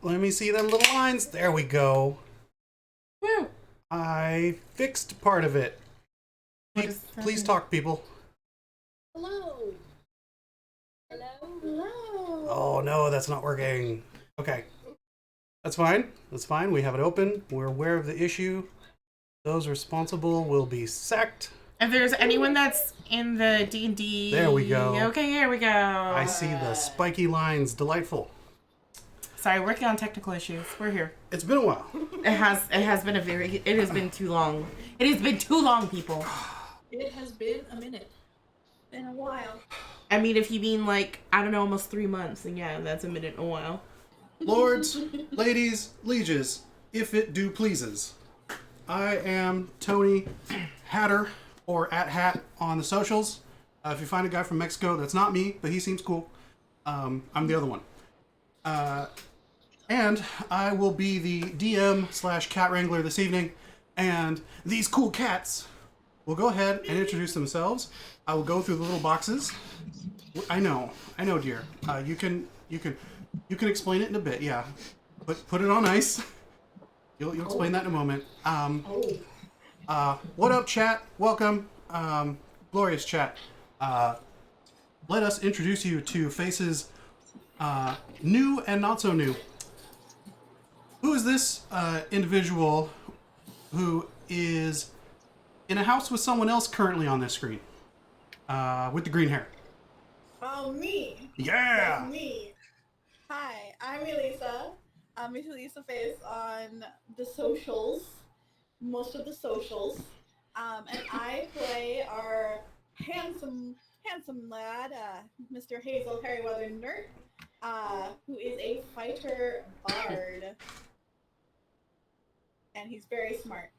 let me see them little lines. There we go. Woo! I fixed part of it. Please talk, people. Hello. Hello. Hello. Oh no, that's not working. Okay. That's fine. That's fine. We have it open. We're aware of the issue. Those responsible will be sacked. If there's anyone that's in the D&D... There we go. Okay, here we go. I see the spiky lines. Delightful. Sorry, working on technical issues. We're here. It's been a while. It has been too long. It has been too long, people. It has been a minute. Been a while. I mean, if you mean like, I don't know, almost 3 months, then yeah, that's a minute and a while. Lords, ladies, lieges, if it do pleases. I am Tony Hatter, or @Hat on the socials. If you find a guy from Mexico, that's not me, but he seems cool. I'm the other one. And I will be the DM/cat wrangler this evening, and these cool cats will go ahead and introduce themselves. I will go through the little boxes. I know, dear. You can explain it in a bit, yeah. But put it on ice. You'll explain that in a moment. What up, chat? Welcome, glorious chat. Let us introduce you to faces new and not so new. Who is this individual who is in a house with someone else currently on this screen? With the green hair. Oh, me. Yeah! That's me. Hi, I'm Elisa. I'm Elisa Face on the socials. Most of the socials. And I play our handsome lad, Mr. Hazel Harryweather Nerd, who is a fighter bard. And he's very smart.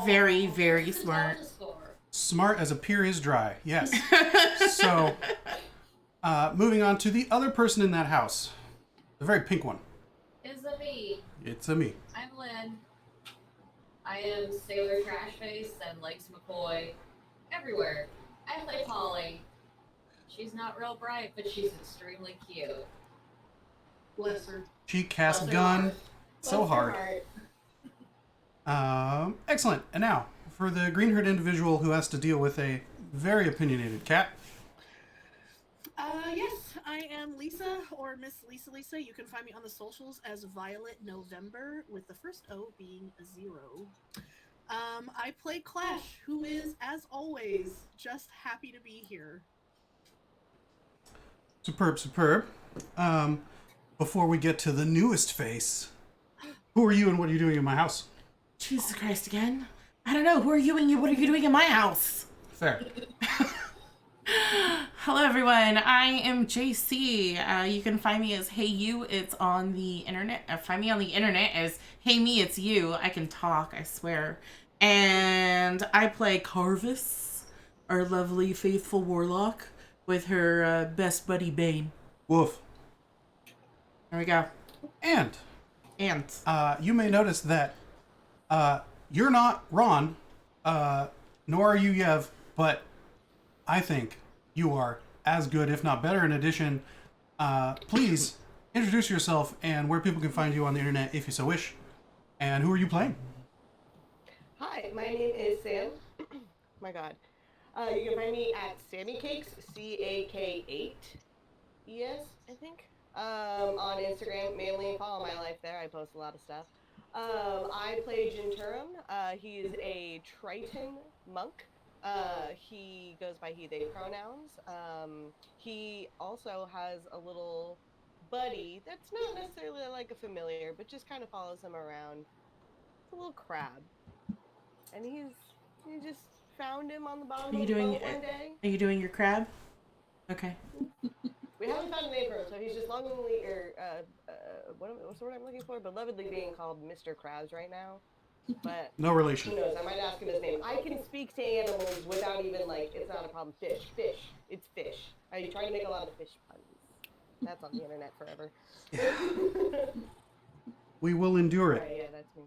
Very, very smart. Smart as a pier is dry, yes. So, moving on to the other person in that house. The very pink one. It's a me. It's a me. I'm Lynn. I am Sailor Trashface and Legs McCoy. Everywhere. I play Polly. She's not real bright, but she's extremely cute. Bless her. She casts Bless her gun heart. so Bless her hard. heart. Excellent. And now, for the green-haired individual who has to deal with a very opinionated cat. Yes, I am Lisa, or Miss Lisa. You can find me on the socials as Violet November, with the first O being a 0. I play Klesh, who is, as always, just happy to be here. Superb. Before we get to the newest face, who are you and what are you doing in my house? Jesus Christ again. I don't know. Who are you and what are you doing in my house? Fair. Hello, everyone. I am JC. You can find me as Hey You. It's on the internet. Find me on the internet as Hey Me, It's You. I can talk, I swear. And I play Karvis, our lovely, faithful warlock, with her best buddy, Bane. Woof. There we go. And you may notice that you're not Ron, nor are you Yev, but I think you are as good, if not better. In addition, please introduce yourself and where people can find you on the internet if you so wish. And who are you playing? Hi, my name is Sam. My God. You can find me at Sammy Cakes, CAK8. Yes, I think. On Instagram, mainly. Follow my life there. I post a lot of stuff. I play Jinturum. He is a Triton monk. He goes by he, they pronouns. He also has a little buddy that's not necessarily like a familiar, but just kind of follows him around. It's a little crab. And you just found him on the bottom of the boat one day. Are you doing your crab? Okay. We haven't found a name for him, so he's just lovingly, what's the word I'm looking for? Belovedly being called Mr. Krabs right now. But No relation. who knows? I might ask him his name. I can speak to animals without even, like, it's not a problem. Fish. It's fish. I try to make a lot of fish puns. That's on the internet forever. We will endure it. Right, yeah, that's me.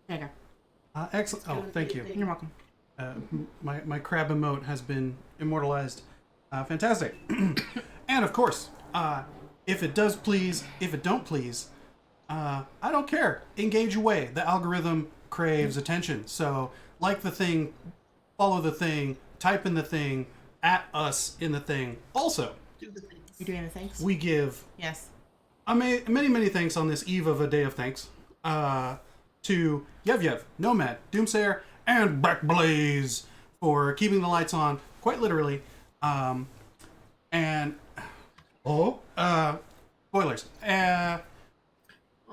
There you go. Excellent. Oh, thank you. You're welcome. My crab emote has been immortalized. Fantastic. And of course, If it does, please. If it don't, please. I don't care. Engage away. The algorithm craves attention. So, like the thing, follow the thing, type in the thing, at us in the thing. Also, Do the things. You doing the thanks? we give Yes. many thanks on this eve of a day of thanks to Yev, Nomad, Doomsayer, and BACKBLAZE for keeping the lights on, quite literally. And spoilers.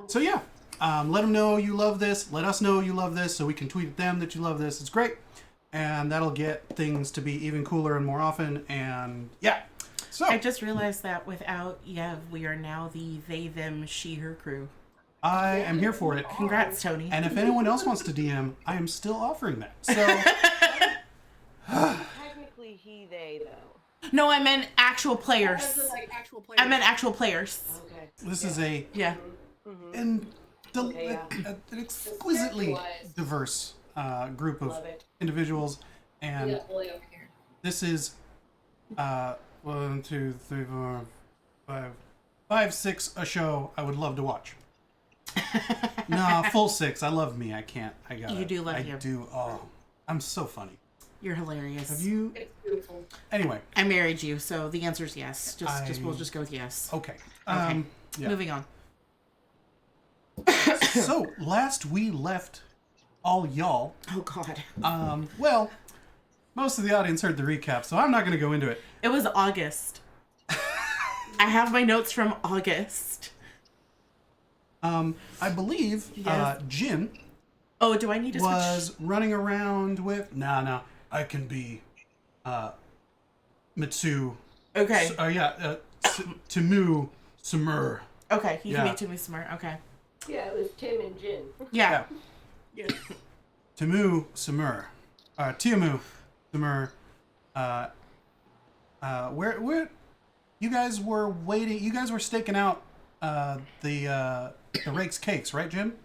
So yeah, let them know you love this. Let us know you love this, so we can tweet at them that you love this. It's great, and that'll get things to be even cooler and more often. And yeah, so I just realized that without Yev, we are now the they, them, she, her crew. I am here for it. Congrats, Tony. And if anyone else wants to DM, I am still offering that. So Technically, he, they, though. No, I meant actual As players. in, like, actual players. I meant actual players. Okay. this is a Yeah. an Okay, yeah. an exquisitely diverse group of Love it. individuals, and Yeah, boy over here. this is 1, 2, 3, 4, 5, 6 a show I would love to watch. Nah, full 6. I love me. I can't. I got. You do love I you. do. Oh, I'm so funny. You're hilarious. Have you? It's beautiful. Anyway. I married you, so the answer is yes. We'll just go with yes. Okay. Okay. Yeah. Moving on. So last we left all y'all. Oh God. Well, most of the audience heard the recap, so I'm not going to go into it. It was August. I have my notes from August. I believe Yes. Jin Oh, do I need to was running around with. No, I can be Mitsu. switch? Okay. Timu Samur. Okay. You Yeah. can make to me smart. Okay. Yeah, it was Tim and Jin. Yeah. Yes. Timu Samur. Tiamu Samur. Where you guys were waiting? You guys were staking out the Rake's cakes, right, Jim?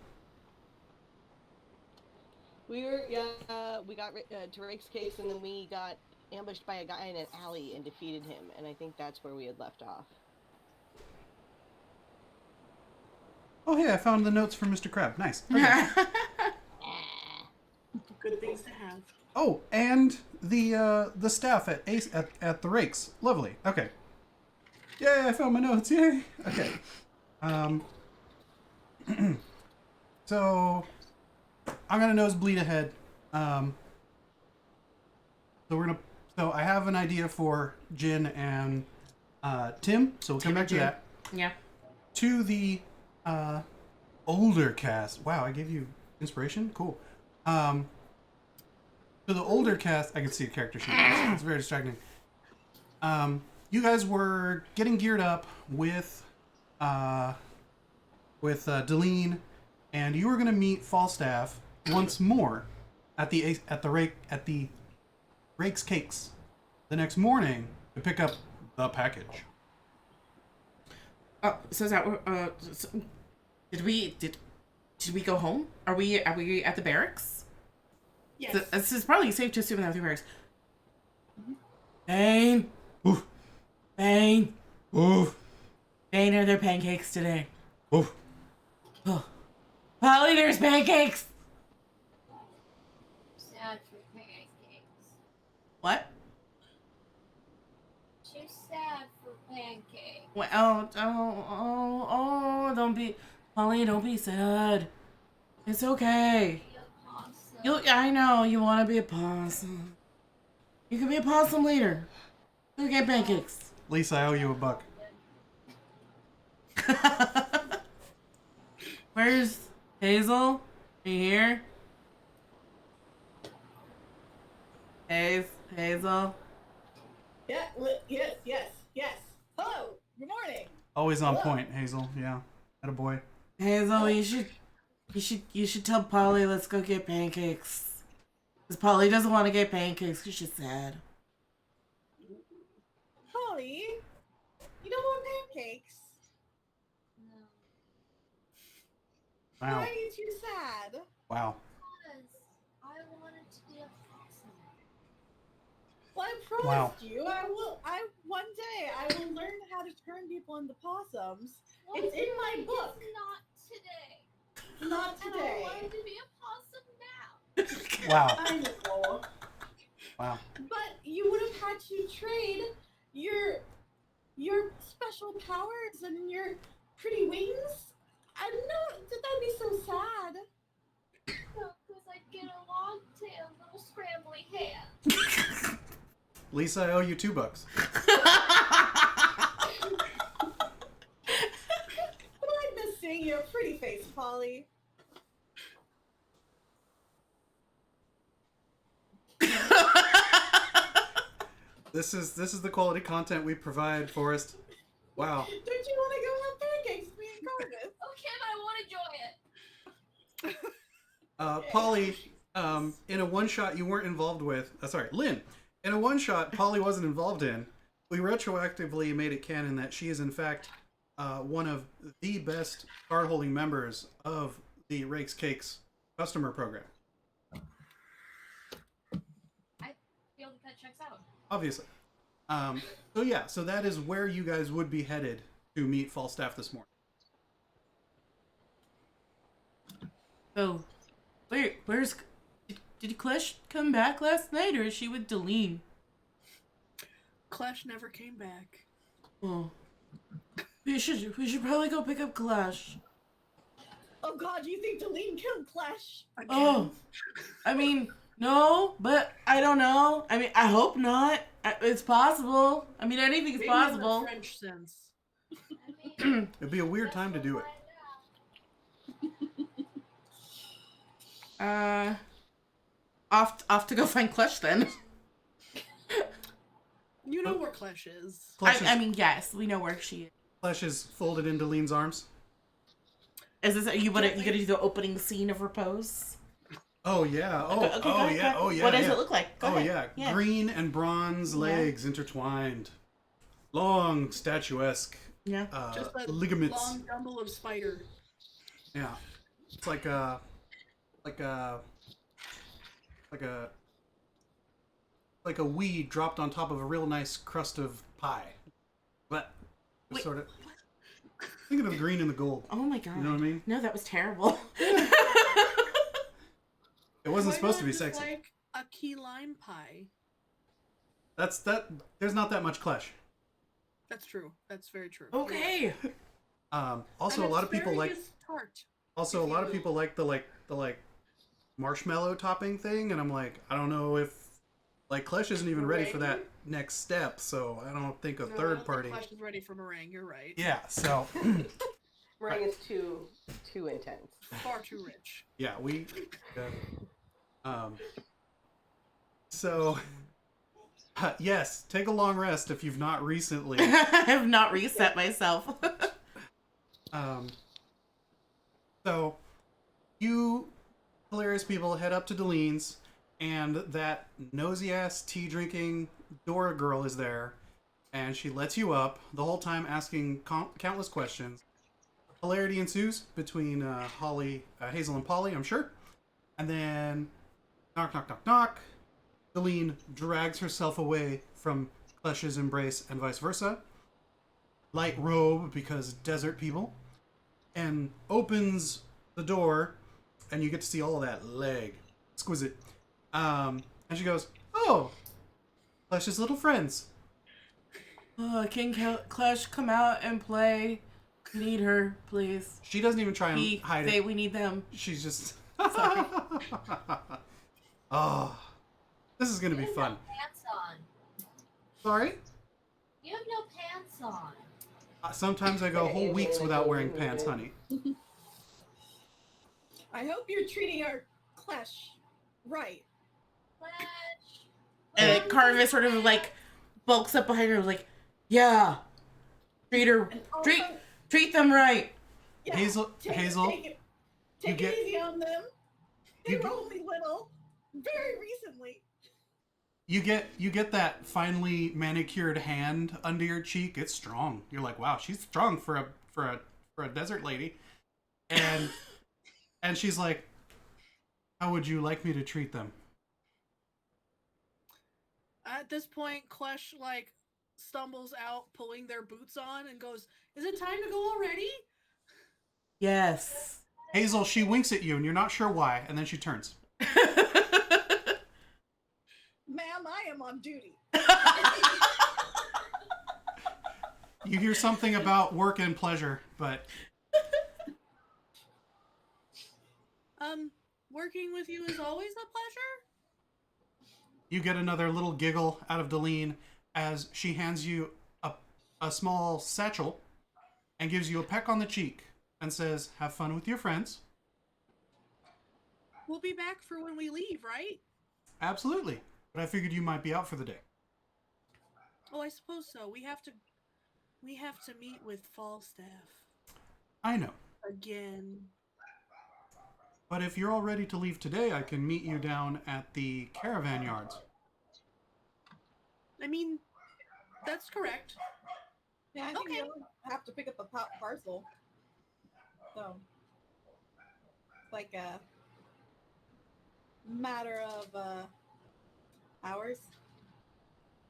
We got to Rake's cakes, and then we got ambushed by a guy in an alley and defeated him, and I think that's where we had left off. Oh, hey, I found the notes from Mr. Crab. Nice. Okay. Good things to have. Oh, and the staff at at the Rakes. Lovely. Okay. Yay, I found my notes. Yay. Okay. So I'm gonna nosebleed ahead. So I have an idea for Jin and Tim. So we'll come back to Jin. that. Yeah. To the older cast. Wow, I gave you inspiration. Cool. To the older cast, I can see a character sheet. It's very distracting. You guys were getting geared up with Deline, and you were going to meet Falstaff once more at the Rake's Cakes the next morning to pick up the package. Oh, so is that so did we go home? Are we at the barracks? Yes. This is probably safe to assume that we're at the barracks. Bane. Oof. Bane. Oof. Bane, are there pancakes today? Oof. Oh. Polly, there's pancakes! Sad for pancakes. What? Too sad for pancakes. What? Oh, don't be... Polly, don't be sad. It's okay. Be a possum. I know, you want to be a possum. You can be a possum later. Go get pancakes. Lisa, I owe you $1. Where's Hazel? Are you here? Hazel? Yeah, yes. Hello, good morning. Always on point, Hazel. Yeah. Attaboy. Hazel, you should tell Polly let's go get pancakes. Because Polly doesn't want to get pancakes because she's sad. Holly, you don't want pancakes? No. Why Wow. are you too sad? Wow. Because I wanted to be a possum. Well, I promised Wow. you, one day I will learn how to turn people into possums. One It's in my day book. is not today. Not And I today. want to be a possum now. Wow. I know. Wow. But you would have had to trade your special powers and your pretty wings. I know that'd be so sad. Because I get a long tail, little scrambly hand. Lisa, I owe you $2. But I miss seeing your pretty face, Polly. This is the quality content we provide, Forrest. Wow. Don't you want to go have pancakes with me and Karvis? Oh, Kim, I want to enjoy it. Polly, in a one-shot you weren't involved with... sorry, Lynn. In a one-shot Polly wasn't involved in, we retroactively made it canon that she is, in fact, one of the best card-holding members of the Rakes Cakes customer program. I feel that checks out. Obviously. So yeah, so that is where you guys would be headed to meet Falstaff this morning. Oh, where's... Did Klesh come back last night, or is she with Deline? Clash never came back. Oh. We should probably go pick up Klesh. Oh God, you think Deline killed Klesh? Again. Oh. I mean, no, but I don't know. I mean, I hope not. It's possible. I mean, anything's Maybe in the possible. French sense. I mean, It'd be a weird time to do it. Off to go find Klesh then. You know where Clash is. I mean, yes, we know where she is. Klesh is folded into Lean's arms. Is this you gonna do the opening scene of Repose? Oh yeah. Oh, Okay, go ahead, yeah. go ahead. Oh yeah. What does yeah. it look like? Go Oh ahead. yeah. Green and bronze Yeah. legs intertwined. Long, statuesque Yeah. Just a ligaments. long jumble of spider. Yeah. It's like a weed dropped on top of a real nice crust of pie. But Wait. sort of thinking of green and the gold. Oh my god. You know what I mean? No, that was terrible. It wasn't Why supposed to not be just sexy. like a key lime pie. That's that. There's not that much Klesh. That's true. That's very true. Okay. Also, a lot of people like. Tart. Also, a lot of people like the marshmallow topping thing, and I'm like, I don't know if Klesh isn't even ready for that next step, so I don't think a third party. Clash is ready for meringue. You're right. Yeah. So. Meringue is too intense. Far too rich. Yeah, we. So. Yes, take a long rest if you've not recently. I have not reset myself. So, you hilarious people head up to Deline's, and that nosy-ass tea-drinking Dora girl is there, and she lets you up, the whole time asking countless questions. Hilarity ensues between Hazel and Polly, I'm sure. And then, knock, knock, knock, knock. Deline drags herself away from Klesh's embrace and vice versa. Light robe, because desert people. And opens the door, and you get to see all of that leg. Exquisite. And she goes, "Oh, Klesh's little friends." Can Klesh come out and play? We need her, please. She doesn't even try and hide it. We need them. She's just... Sorry. Oh, this is going to You be have fun. no pants on. Sorry? You have no pants on. Sometimes I go whole weeks without wearing pants, honey. I hope you're treating our Klesh right. Flash. And Karvis sort of bulks up behind her, yeah, treat her, And also, treat them right. yeah, Hazel, take you it get- easy on them. They you were get- only little, very recently. you get that finely manicured hand under your cheek. It's strong. You're like, wow, she's strong for a desert lady. And and she's like, how would you like me to treat them? At this point, Klesh like stumbles out, pulling their boots on, and goes, "Is it time to go already?" Yes. Hazel, she winks at you, and you're not sure why, and then she turns. Ma'am, I am on duty. You hear something about work and pleasure, but Working with you is always a pleasure. you get another little giggle out of Deline as she hands you a small satchel and gives you a peck on the cheek and says, "Have fun with your friends." We'll be back for when we leave, right? Absolutely. But I figured you might be out for the day. Oh, I suppose so. We have to meet with Falstaff I know. again. But if you're all ready to leave today, I can meet you down at the caravan yards. I mean, that's correct. Yeah, I think Okay. you don't have to pick up a parcel. So, it's like a matter of hours.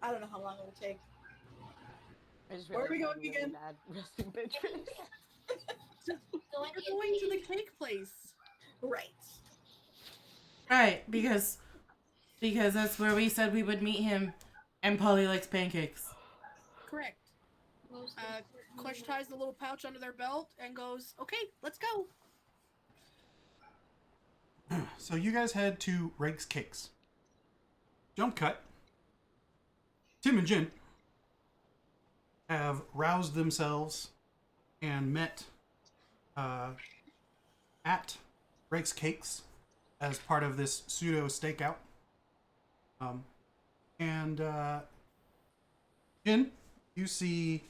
I don't know how long it will take. I just Where are we realized going I'm really again? bad resting bitch face. We're going to the cake place. Right. Right, because that's where we said we would meet him, and Polly likes pancakes. Correct. Most Klesh ties the little pouch under their belt and goes, "Okay, let's go." So you guys head to Rake's Cakes. Jump cut. Tim and Jin have roused themselves and met at Rake's Cakes as part of this pseudo stakeout. And Jin, you see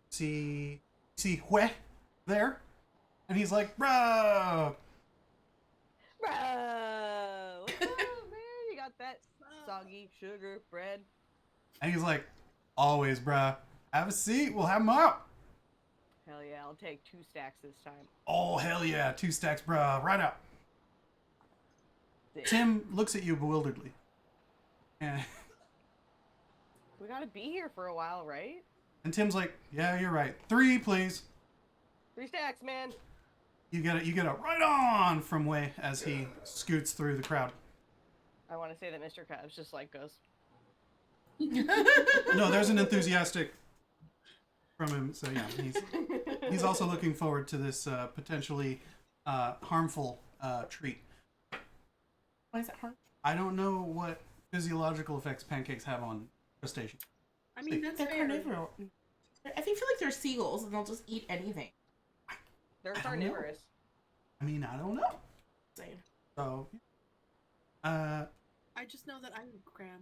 see Hue there, and he's like, "Bro, Bro, what's up, man? You got that soggy sugar bread? and he's like, "Always, bruh. Have a seat. We'll have 'em up." Hell yeah, I'll take 2 stacks this time. Oh, hell yeah. 2 stacks, bruh. Right up. Sick. Tim looks at you bewilderedly. And, We gotta be here for a while, right? and Tim's like, "Yeah, you're right. 3, please." 3 stacks, man. You get a right on from Way as he scoots through the crowd. I want to say that Mr. Krabs just like goes, No, there's an enthusiastic from him. So yeah, he's also looking forward to this potentially harmful treat. Why is it hard? I don't know what physiological effects pancakes have on crustaceans. I mean, that's They're fair. carnivorous. I feel like they're seagulls and they'll just eat anything. they're I don't know. carnivorous. I mean, I don't know. Same. So, I just know that I'm crab.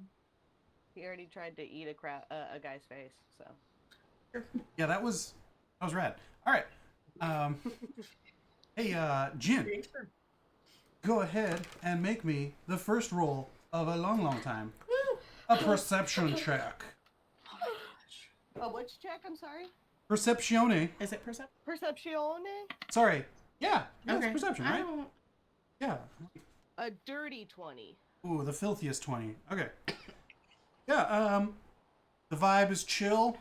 He already tried to eat a guy's face, so. yeah, that was rad. All right. Hey, Jin, go ahead and make me the first roll of a long time. A perception check. Oh, which check? I'm sorry. Perceptione. Is it perception? Perceptione? Sorry. Yeah, that's Okay. perception, I right? don't. Yeah. A dirty 20. Ooh, the filthiest 20. Okay. Yeah, the vibe is chill.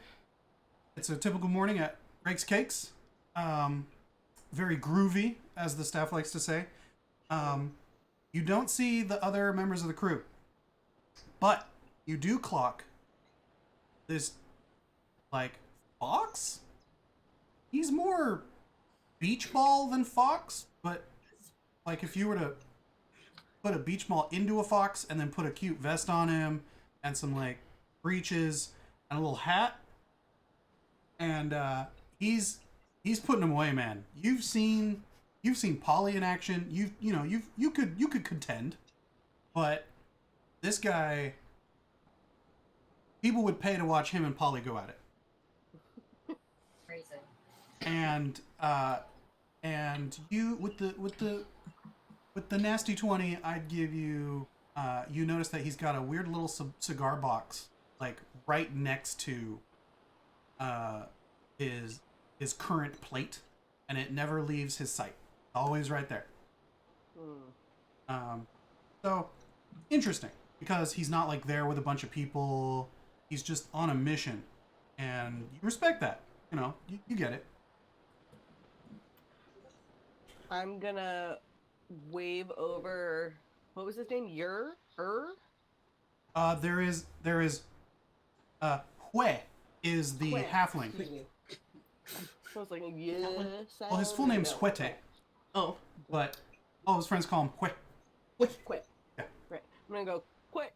It's a typical morning at Rake's Cakes. Very groovy, as the staff likes to say. You don't see the other members of the crew, but you do clock this, like, fox? He's more beach ball than fox, but, like, if you were to put a beach ball into a fox and then put a cute vest on him and some, like, breeches and a little hat, and he's putting him away, man. You've seen Polly in action. You could contend, but this guy, people would pay to watch him and Polly go at it. crazy. And you with the nasty 20, I'd give you. You notice that he's got a weird little cigar box, like right next to his current plate, and it never leaves his sight. Always right there. So interesting because he's not like there with a bunch of people. He's just on a mission, and you respect that. You know, you get it. I'm gonna wave over. What was his name? There is Hue is the Hue. halfling. Excuse me. I was like, yeah. Well, his full name's Huete, Oh. but all his friends call him Hue. Quit. Yeah. Right. I'm gonna go quit.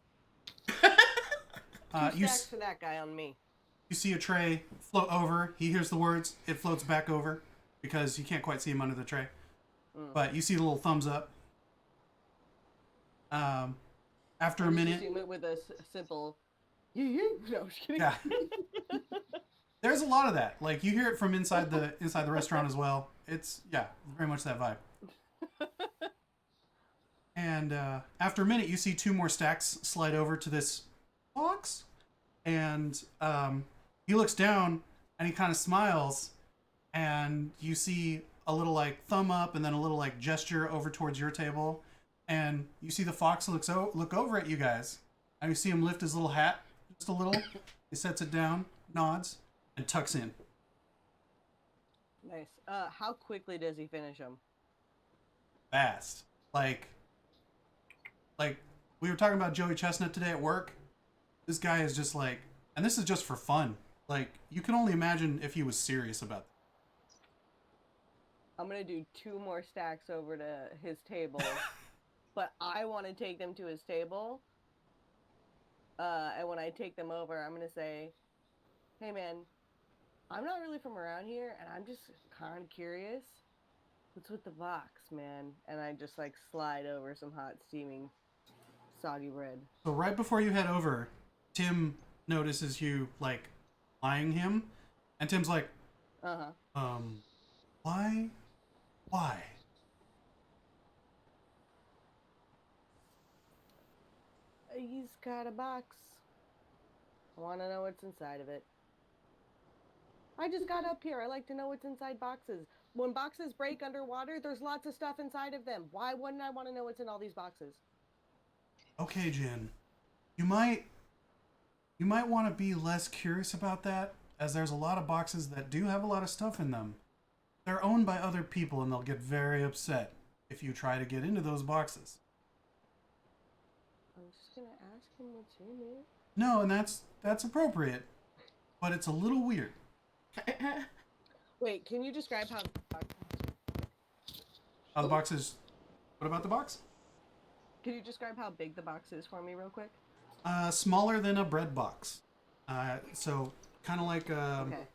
You Stacks for that guy on me. you see a tray float over. He hears the words. It floats back over because you can't quite see him under the tray. But you see the little thumbs up. After a minute, Assume it with a simple. No, I'm just kidding. yeah. There's a lot of that. Like you hear it from inside the restaurant as well. It's very much that vibe. And after a minute, you see 2 more stacks slide over to this box, and he looks down and he kind of smiles, and you see a little like thumb up and then a little like gesture over towards your table, and you see the fox look over at you guys, and you see him lift his little hat just a little. He sets it down, nods, and tucks in. Nice. How quickly does he finish them? Fast. Like we were talking about Joey Chestnut today at work. This guy is just like, and this is just for fun. Like you can only imagine if he was serious about it. I'm gonna do 2 more stacks over to his table, but I want to take them to his table. And when I take them over, I'm gonna say, "Hey, man, I'm not really from around here, and I'm just kind of curious. What's with the box, man?" And I just like slide over some hot, steaming, soggy bread. So right before you head over, Tim notices you like eyeing him, and Tim's like, why? He's got a box. I want to know what's inside of it. I just got up here. I like to know what's inside boxes. When boxes break underwater, there's lots of stuff inside of them. Why wouldn't I want to know what's in all these boxes? Okay, Jin, you might want to be less curious about that, as there's a lot of boxes that do have a lot of stuff in them. They're owned by other people, and they'll get very upset if you try to get into those boxes. I'm just gonna ask him what's in it. No, and that's appropriate, but it's a little weird. Wait, can you describe how? The box is... What about the box? Can you describe how big the box is for me, real quick? Smaller than a bread box. So kind of like Okay.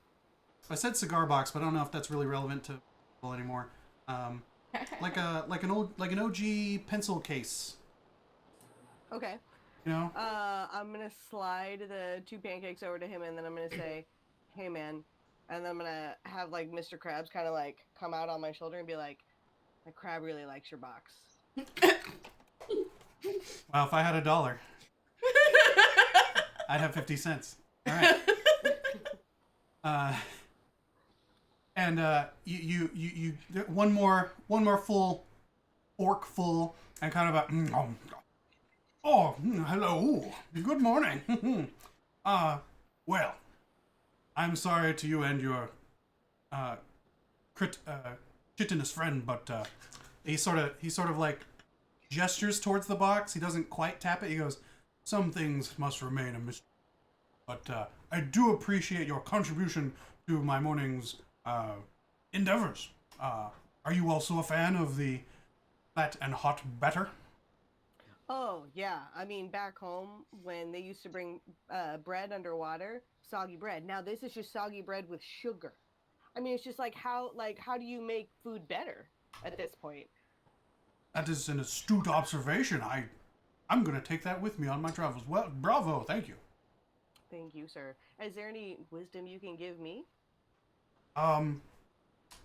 I said cigar box, but I don't know if that's really relevant to people anymore. Like an OG pencil case. Okay. You know? I'm gonna slide the 2 pancakes over to him, and then I'm gonna say, "Hey, man," and then I'm gonna have like Mr. Krabs kind of like come out on my shoulder and be like, "My crab really likes your box." Wow, if I had $1, I'd have 50 cents. All right. And you one more full fork full and kind of hello, good morning. Well, I'm sorry to you and your chitinous friend, but he sort of like gestures towards the box. He doesn't quite tap it. He goes, "Some things must remain a mystery, but I do appreciate your contribution to my morning's endeavors. Are you also a fan of the flat and hot batter?" Oh, yeah. I mean, back home, when they used to bring bread underwater, soggy bread. Now, this is just soggy bread with sugar. I mean, it's just like, how do you make food better at this point? That is an astute observation. I'm going to take that with me on my travels. Well, bravo. Thank you. Thank you, sir. Is there any wisdom you can give me?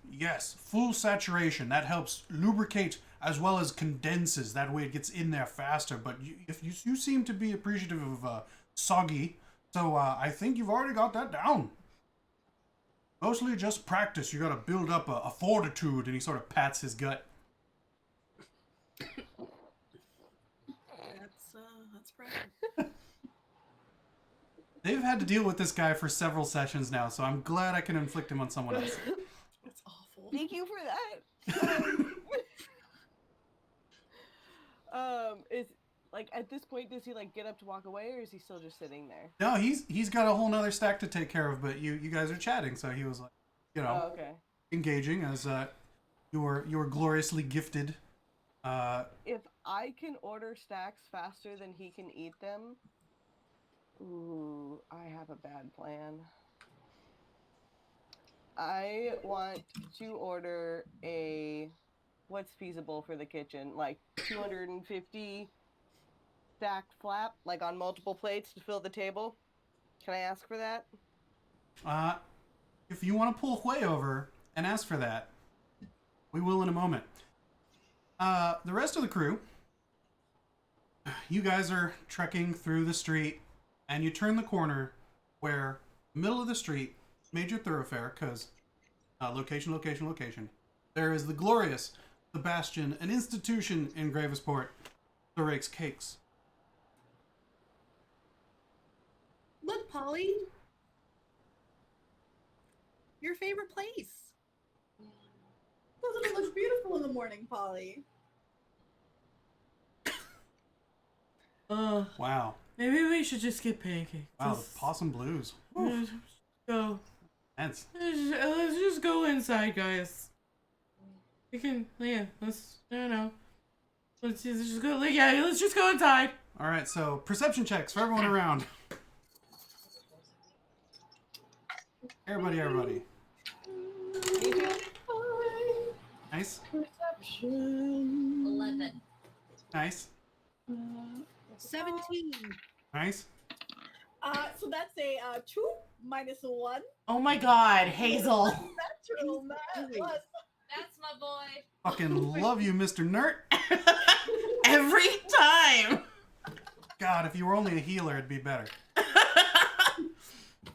Yes, full saturation. That helps lubricate as well as condenses. That way it gets in there faster. But you seem to be appreciative of soggy, so I think you've already got that down. Mostly just practice. You got to build up a fortitude. And he sort of pats his gut. That's That's pressure. They've had to deal with this guy for several sessions now, so I'm glad I can inflict him on someone else. That's awful. Thank you for that. Is like at this point, does he like get up to walk away, or is he still just sitting there? No, he's got a whole nother stack to take care of, but you guys are chatting, so he was like, you know, Oh, okay. engaging as you're gloriously gifted. If I can order stacks faster than he can eat them, ooh, I have a bad plan. I want to order what's feasible for the kitchen, like 250 stacked flap, like on multiple plates to fill the table. Can I ask for that? If you want to pull Hui over and ask for that, we will in a moment. The rest of the crew, you guys are trekking through the street, and you turn the corner where middle of the street, major thoroughfare, because location, location, location. There is the glorious Sebastian, an institution in Gravisport, Atarik's Cakes. Look, Polly. Your favorite place. Doesn't it look beautiful in the morning, Polly? Wow. Maybe we should just get pancakes. Wow, the possum blues. Let's go. That's Let's just go inside, guys. We can, yeah, let's, I don't know. Let's just go, yeah, let's just go inside. all right. So perception checks for everyone around. Everybody. Me too. Nice. Perception. 11. Nice. 17. Nice. So that's a 2 minus 1. Oh my god, Hazel. Natural, not plus. That's my boy. Fucking love you, Mr. Nert. Every time. God, if you were only a healer, it'd be better.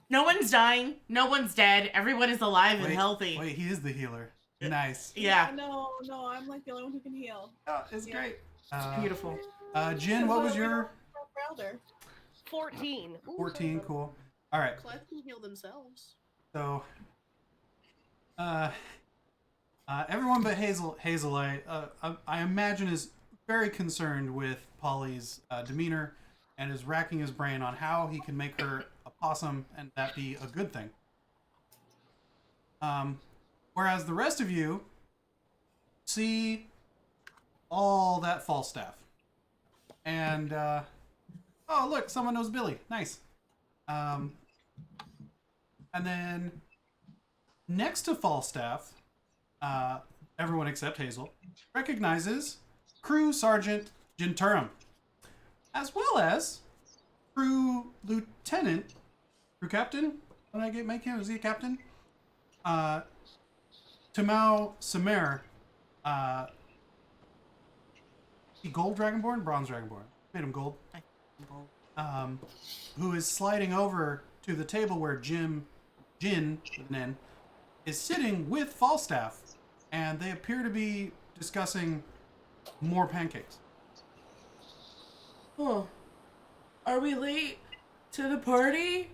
No one's dying. No one's dead. Everyone is alive and healthy. Wait, he is the healer. Nice. Yeah. No, I'm like the only one who can heal. Oh, it's great. Beautiful. Jen, what was your Rayldur. 14. Ooh, 14? Cool. All right. Klesh can heal themselves. So, everyone but Hazel, I imagine is very concerned with Polly's demeanor and is racking his brain on how he can make her a possum and that be a good thing. Whereas the rest of you see all that Falstaff. And, oh, look, someone knows Billy. Nice. And then next to Falstaff, everyone except Hazel recognizes Crew Sergeant Jinturum, as well as Crew Lieutenant, Crew Captain. When I make him, is he a captain? Tamao Samer. He gold dragonborn, bronze dragonborn. Made him gold. Who is sliding over to the table where Jin with an N is sitting with Falstaff, and they appear to be discussing more pancakes. Oh, are we late to the party?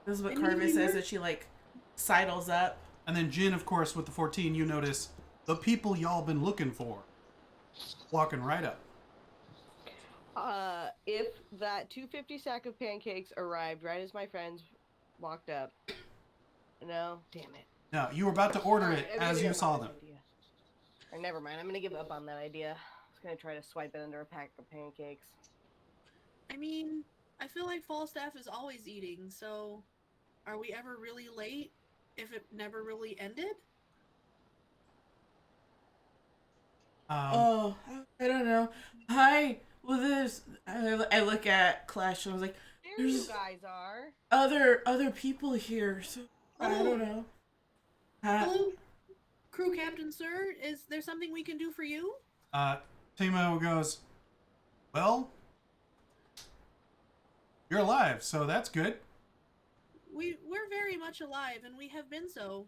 This is what Karvis says as she like sidles up. And then Jin, of course, with the 14, you notice the people y'all been looking for, walking right up. If that 250 sack of pancakes arrived right as my friends walked up. No, damn it. No, you were about to order Alright, it I'm gonna as give you up saw on them. that idea. Or never mind, I'm gonna give up on that idea. I was gonna try to swipe it under a pack of pancakes. I mean, I feel like Falstaff is always eating, so are we ever really late if it never really ended? Oh, I don't know. Hi. Well, I look at Klesh and I was like, There you There's- guys are. other people here, so I don't know. Hello, crew captain, sir. Is there something we can do for you? Timo goes, well, you're alive, so that's good. We're very much alive, and we have been so.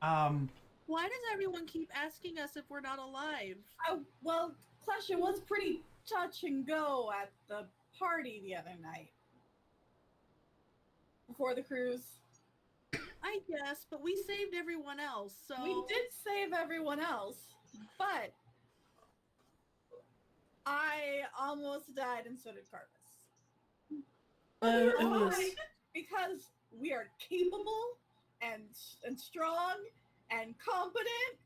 Why does everyone keep asking us if we're not alive? Oh, well, Klesh, it was pretty touch and go at the party the other night. Before the cruise. I guess, but we saved everyone else, so... We did save everyone else, but I almost died and so did Karvis. It was... Because we are capable and strong and competent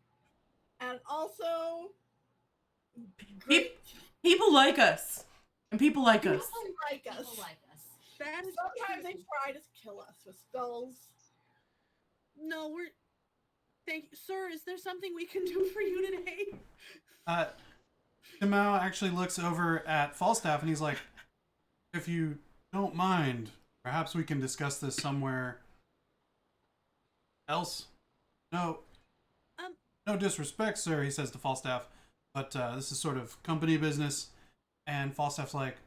and also great. People like us. And people like us. People like us. People like us. That is Sometimes they try to kill us with skulls. No, we're... Thank you. Sir, is there something we can do for you today? Timao actually looks over at Falstaff and he's like, if you don't mind, perhaps we can discuss this somewhere else. No. No disrespect, sir, he says to Falstaff, but this is sort of company business. And Falstaff's like,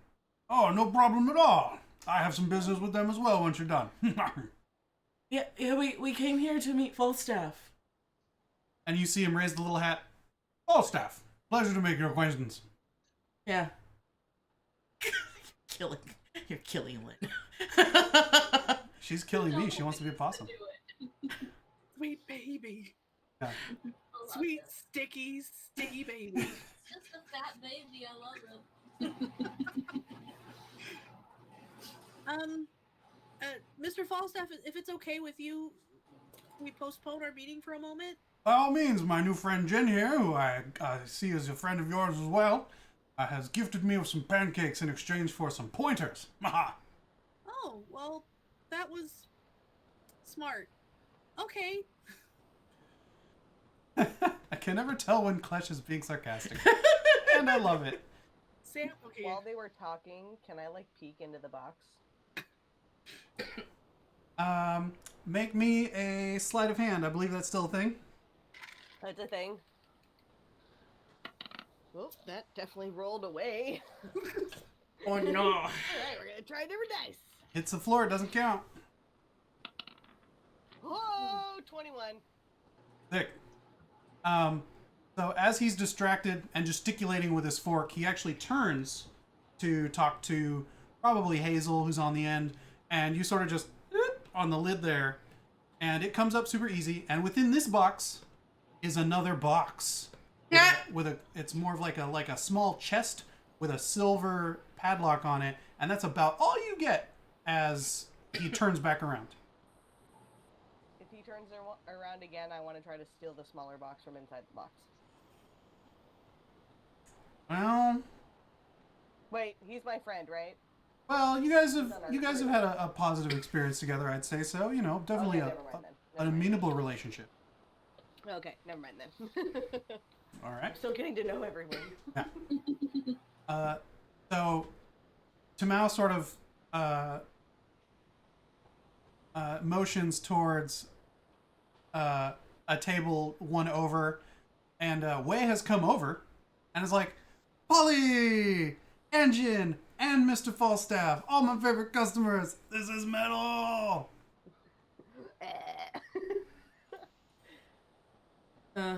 oh, no problem at all. I have some business with them as well once you're done. Yeah, we came here to meet Falstaff. And you see him raise the little hat. Falstaff, pleasure to make your acquaintance. Yeah. You're killing Lynn. She's killing me. She wants to be a possum. Sweet baby. Yeah. Sweet, sticky baby. Just a fat baby. I love him. Mr. Falstaff, if it's okay with you, we postpone our meeting for a moment? By all means, my new friend Jen here, who I see is a friend of yours as well, has gifted me with some pancakes in exchange for some pointers. Oh, well, that was smart. Okay. I can never tell when Klesh is being sarcastic. And I love it. Sam, okay. While they were talking, can I like peek into the box? Make me a sleight of hand. I believe that's still a thing. That's a thing. Oh, that definitely rolled away. Oh no. Alright, we're gonna try a different dice. Hits the floor, it doesn't count. Whoa, 21. Thick. So as he's distracted and gesticulating with his fork, he actually turns to talk to probably Hazel, who's on the end, and you sort of just on the lid there, and it comes up super easy. And within this box is another box. Yeah. It's more of like a small chest with a silver padlock on it, and that's about all you get as he turns back around. If he turns around again, I want to try to steal the smaller box from inside the box. Well, Wait, he's my friend, right? you guys have had a positive experience together, I'd say so. You know, definitely Okay, never mind then. an amenable relationship. Okay, never mind then. All right. I'm still getting to know everyone. Yeah. So Timao sort of motions towards a table one over, and Wei has come over and is like, Polly, Engine, and Mr. Falstaff, all my favorite customers. This is metal.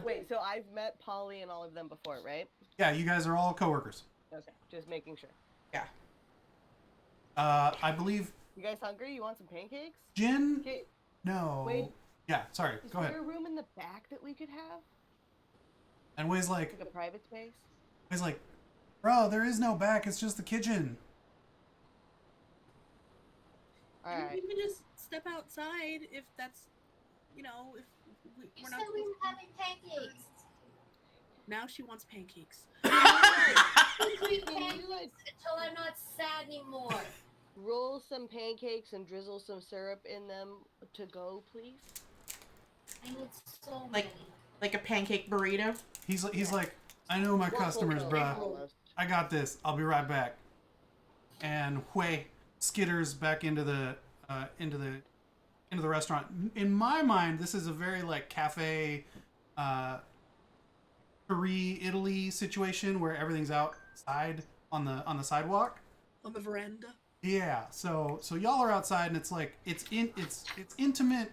Wait, so I've met Polly and all of them before, right? Yeah, you guys are all coworkers. Okay, just making sure. Yeah. I believe You guys hungry? You want some pancakes? Jin? Okay, No. Wait. Yeah, sorry. is Go ahead. there a room in the back that we could have? And Wei's like, Like a private space? bro, there is no back. It's just the kitchen. Alright. We can just step outside if that's, if You we're said not. we were having pancakes. Now she wants pancakes. Sweet pancakes until I'm not sad anymore. Roll some pancakes and drizzle some syrup in them to go, please. I need so Like- many. Like a pancake burrito. He's like, I know my customers, bruh. Almost. I got this. I'll be right back. And Hui skitters back into the restaurant. In my mind, this is a very like cafe, Paris, Italy situation where everything's outside on the sidewalk. On the veranda. Yeah. So y'all are outside, and it's like it's intimate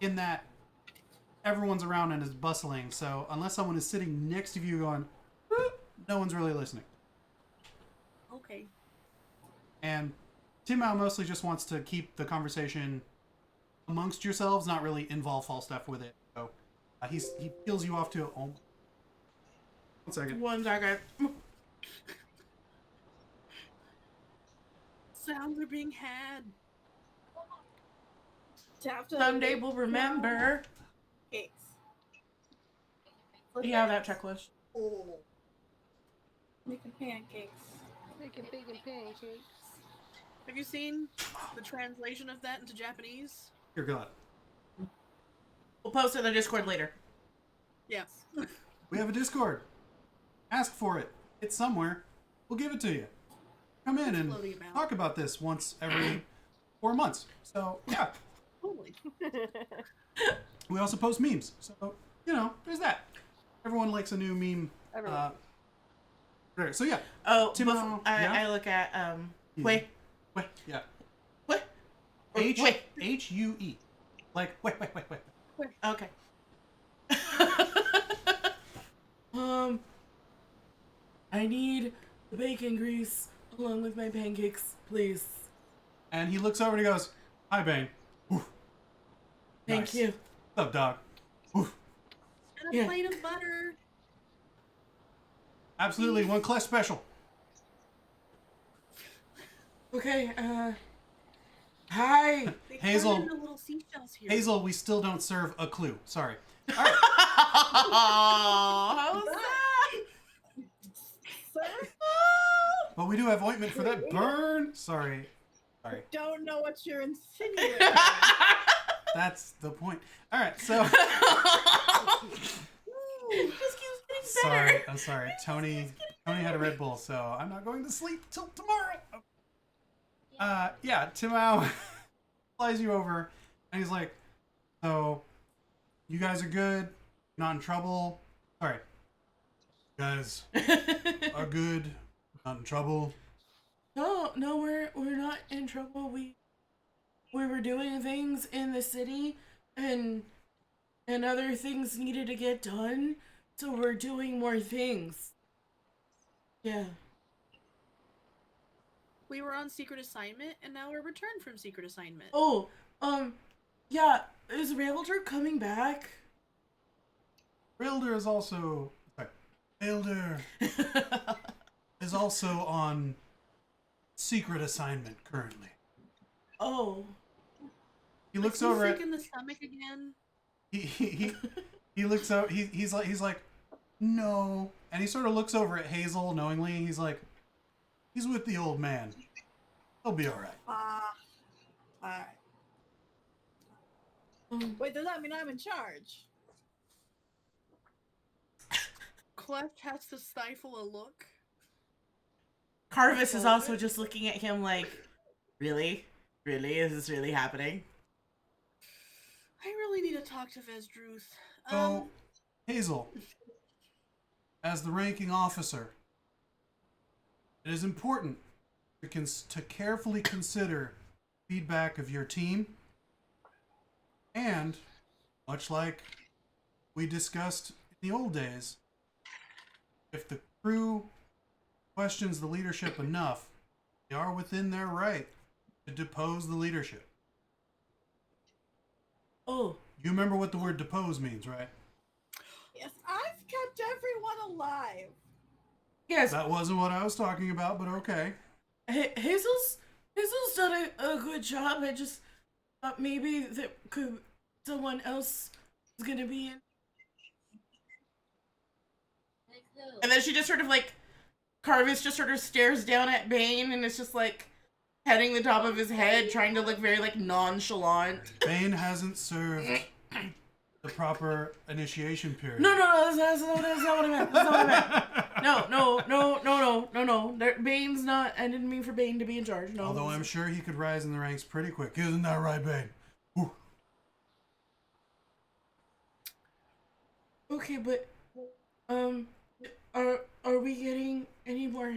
in that everyone's around and is bustling. So unless someone is sitting next to you going, "Boop," no one's really listening. Okay. And Timao mostly just wants to keep the conversation amongst yourselves, not really involve Falstaff with it. So he peels you off to 1 second. 1 second. Sounds are being had. Someday we'll remember. Cakes. Yeah, that checklist. Oh. Making pancakes. Making bacon pancakes. Have you seen the translation of that into Japanese? Dear God. We'll post it in the Discord later. Yes. We have a Discord. Ask for it. It's somewhere. We'll give it to you. Come in and floating about. talk about this once every 4 months. So, yeah. Holy. We also post memes. So, you know, there's that. Everyone likes a new meme. Everyone. So, yeah. Oh, Timo, before yeah? I look at wait. Wait, yeah. What? H-U-E. Like, wait. Okay. I need the bacon grease along with my pancakes, please. And he looks over and he goes, "Hi, Bane." Oof. Thank Nice. you. What's up, dog? Oof. And a plate of butter. Absolutely, 1 Klesh special. Okay, hi. They Hazel. turned into little seashells here. Hazel, we still don't serve a clue. Sorry. All right. How's that? Sir, But we do have ointment for that burn. Sorry. don't know what you're insinuating. That's the point. All right, so It just keeps getting sorry. better. I'm sorry. Tony had a Red Bull, so I'm not going to sleep till tomorrow. Yeah, Timao flies you over, and he's like, "So, you guys are good? Not in trouble? Sorry, you guys are good? Not in trouble? No, we're not in trouble. We were doing things in the city, and other things needed to get done, so we're doing more things. Yeah. We were on secret assignment, and now we're returned from secret assignment. Oh, yeah. Is Rayldur coming back? Rayldur is also Rayldur is also on secret assignment currently. Oh. He looks Is he over sick at in the stomach again? he looks out. He's like no, and he sort of looks over at Hazel knowingly. He's like, he's with the old man. He'll be all right. Alright. Um, Wait, does that mean I'm in charge? Klesh has to stifle a look. Karvis is also just looking at him like, really? Really? Is this really happening? I really need to talk to Vesdruth. So, Hazel, as the ranking officer, it is important to carefully consider feedback of your team, and much like we discussed in the old days, if the crew questions the leadership enough, they are within their right to depose the leadership. Oh. You remember what the word depose means, right? Yes, I've kept everyone alive. Yes. That wasn't what I was talking about, but okay. Hazel's done a good job. I just thought maybe that someone else is gonna be in. And then she just sort of like, Karvis just sort of stares down at Bane and is just like petting the top of his head, trying to look very like nonchalant. Bane hasn't served the proper initiation period. No, that's not what I meant. That's not what I meant. No. Bane's not. I didn't mean for Bane to be in charge. No. Although I'm sure he could rise in the ranks pretty quick. Isn't that right, Bane? Whew. Okay, but are we getting any more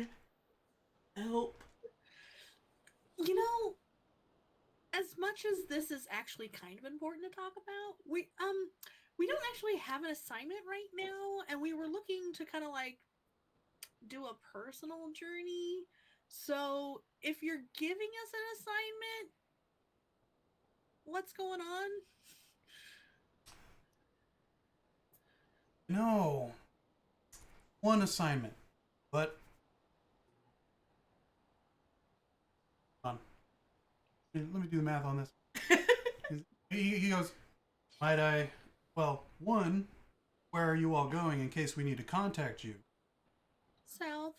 help? You know, as much as this is actually kind of important to talk about, we don't actually have an assignment right now, and we were looking to kind of like do a personal journey. So if you're giving us an assignment, what's going on? No. One assignment. But hold on. Let me do the math on this. He goes, might I? Well, one, where are you all going in case we need to contact you? South.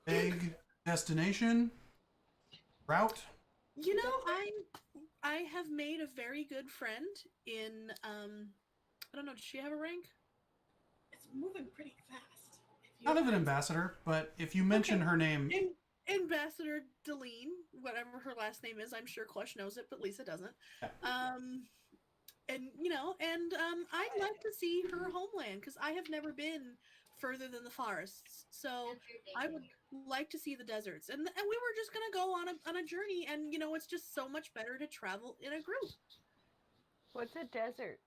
Vague destination? Route? You know, I have made a very good friend in I don't know, does she have a rank? It's moving pretty fast. Not of an ambassador, but if you mention her name, Ambassador Deline, whatever her last name is, I'm sure Klesh knows it, but Lisa doesn't. Yeah. And I'd like to see her homeland because I have never been further than the forests. So I would like to see the deserts, and we were just gonna go on a journey, and it's just so much better to travel in a group. What's a desert?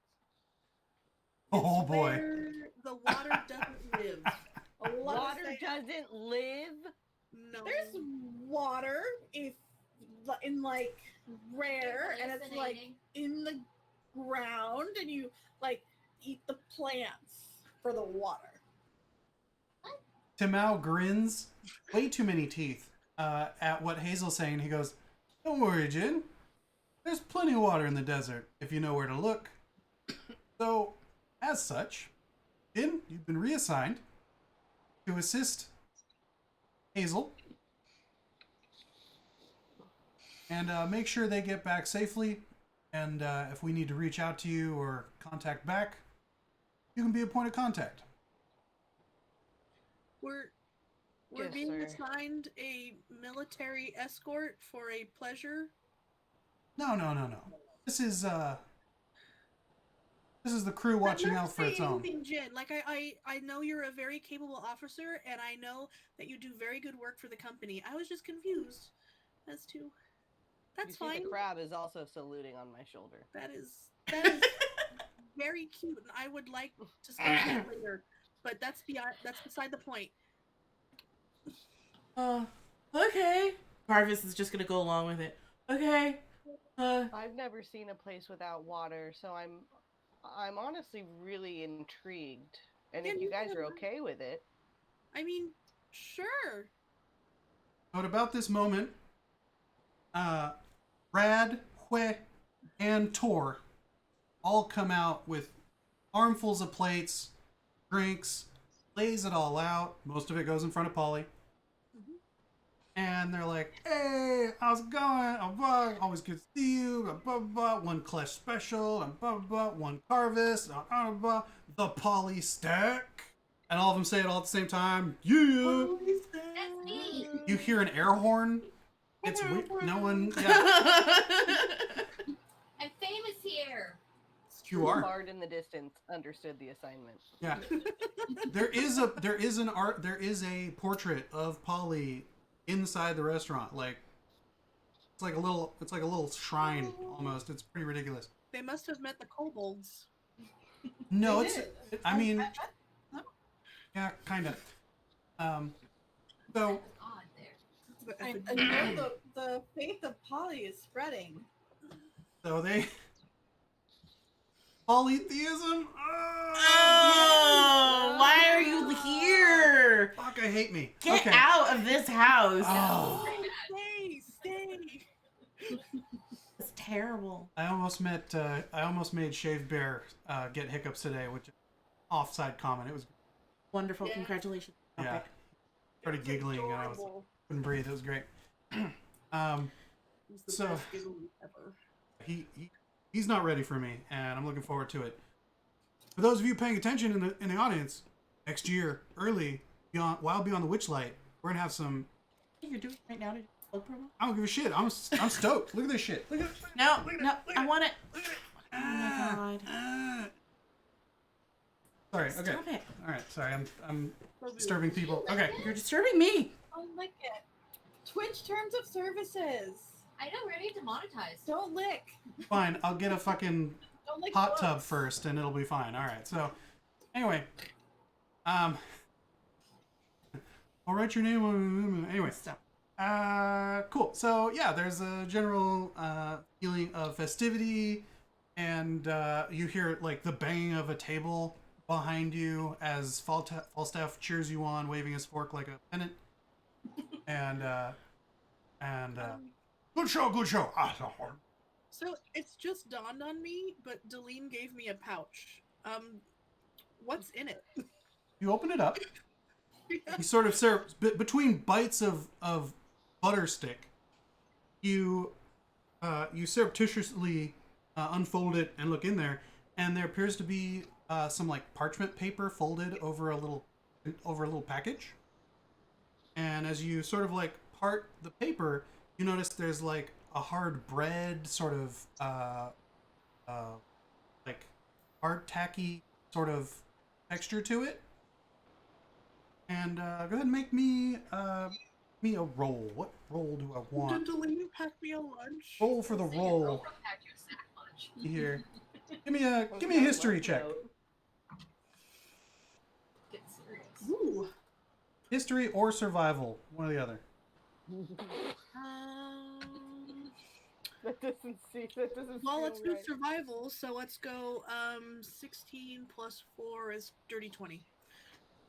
oh It's boy. where the water doesn't live. Water doesn't live? No. There's water in like rare, and it's like in the ground, and you like eat the plants for the water. Timau grins, way too many teeth, at what Hazel's saying. He goes, don't worry, Jin. There's plenty of water in the desert if you know where to look. So, as such, Jin, you've been reassigned to assist Hazel and make sure they get back safely. And if we need to reach out to you or contact back, you can be a point of contact. We're Yes, being sir. assigned a military escort for a pleasure. No. This is the crew watching I'm not out for its saying own. anything, Jin. Like I know you're a very capable officer, and I know that you do very good work for the company. I was just confused as to. That's You see fine. the crab is also saluting on my shoulder. That is very cute, and I would like to speak to that later. But that's beside the point. Okay. Karvis is just gonna go along with it. Okay. I've never seen a place without water, so I'm honestly really intrigued. And if you guys are okay with it, I mean, sure. But about this moment, Rad, Hue, and Tor all come out with armfuls of plates, drinks, lays it all out. Most of it goes in front of Polly. And they're like, hey, how's it going? Always good to see you. Blah, blah, blah. One Klesh special. And blah, blah, blah. One Karvis. Blah, blah, blah. The Polly stack. And all of them say it all at the same time. Yeah. That's me. You hear an air horn. It's weird. No one. Yeah. I'm famous here. You are. Bard in the distance understood the assignment. Yeah. There is a portrait of Polly inside the restaurant. Like it's like a little shrine almost. It's pretty ridiculous. They must have met the kobolds. No, They it's did. I mean yeah, kind of. So Odd there. I know the faith of Polly is spreading. they polytheism. Oh, why are you here? Fuck, I hate me. Get Okay. out of this house. Oh. Stay. It's terrible. I almost made Shaved Bear get hiccups today, which is offside comment. It was Wonderful. Yeah. Congratulations. yeah. Started giggling and I couldn't breathe. It was great. He's the So- best giggle ever. He's not ready for me, and I'm looking forward to it. For those of you paying attention in the audience, next year, early, while Beyond the Witchlight, we're gonna have some. You're doing it right now to plug promo? I don't give a shit. I'm stoked. Look at this shit. Look at this. No, Look at no, it, look at I it. want it. Look at it. Oh my god. Sorry. Okay. Stop it. All right. Sorry. I'm disturbing people. Okay. You're disturbing me. Oh, lick it. Twitch terms of services. I know, we're ready to monetize. Don't lick. Fine. I'll get a fucking Don't lick hot tub books. first, and it'll be fine. All right. So, anyway, I'll write your name. Anyway, Stop. cool. So yeah, there's a general feeling of festivity, and you hear like the banging of a table behind you as Falstaff cheers you on, waving his fork like a pennant. And good show, good show. So it's just dawned on me, but Deline gave me a pouch. What's in it? You open it up. You sort of serve between bites of butter stick. You surreptitiously unfold it and look in there, and there appears to be some like parchment paper folded over a little package. And as you sort of like part the paper, you notice there's like a hard bread sort of like hard tacky sort of texture to it. And go ahead and make me a roll. What roll do I want? Did Deline pack me a lunch? Roll for the roll here. Give me a history check. Get serious. Ooh. History or survival, one or the other. That doesn't Well, feel let's do right. survival. So let's go. 16 plus 4 is dirty 20.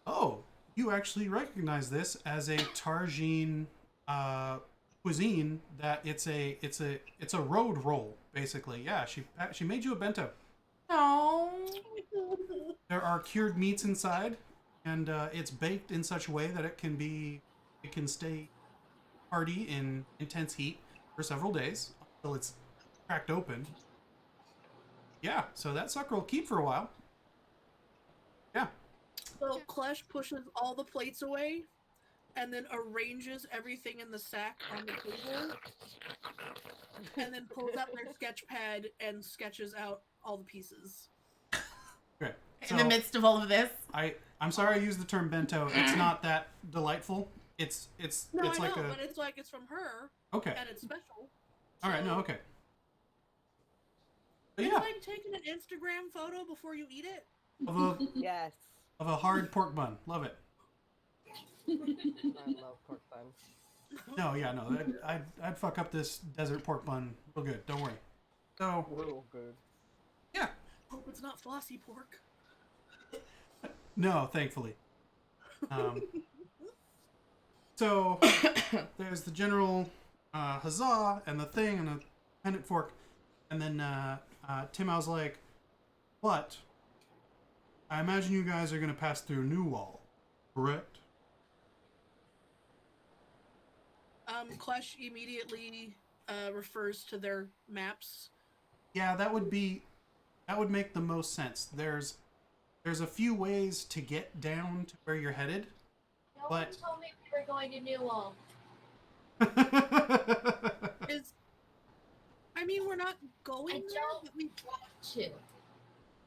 Oh, you actually recognize this as a Targine cuisine. That it's a road roll basically. Yeah, she made you a bento. No. There are cured meats inside, and it's baked in such a way that it can stay hearty in intense heat for several days until it's cracked open. Yeah, so that sucker will keep for a while. Yeah. So Klesh pushes all the plates away, and then arranges everything in the sack on the table, and then pulls out their sketch pad and sketches out all the pieces. Okay. In the midst of all of this. I'm sorry I used the term bento. It's not that delightful. It's No, it's I like know, a but it's like it's from her, okay. and it's special. All right, no, okay. But It's yeah, like taking an Instagram photo before you eat it. Yes. of a hard pork bun. Love it. I love pork buns. No, yeah, no. I'd fuck up this desert pork bun real good. Don't worry. So Real good. yeah, Hope it's not flossy pork. no, thankfully. So there's the general huzzah and the thing and a pendant fork, and then Timow's like, but I imagine you guys are gonna pass through New Wall, correct? Klesh immediately refers to their maps. Yeah, that would make the most sense. There's a few ways to get down to where you're headed. No But- one told me we were going to Newwall. I mean, we're not going I there, don't but we. want to.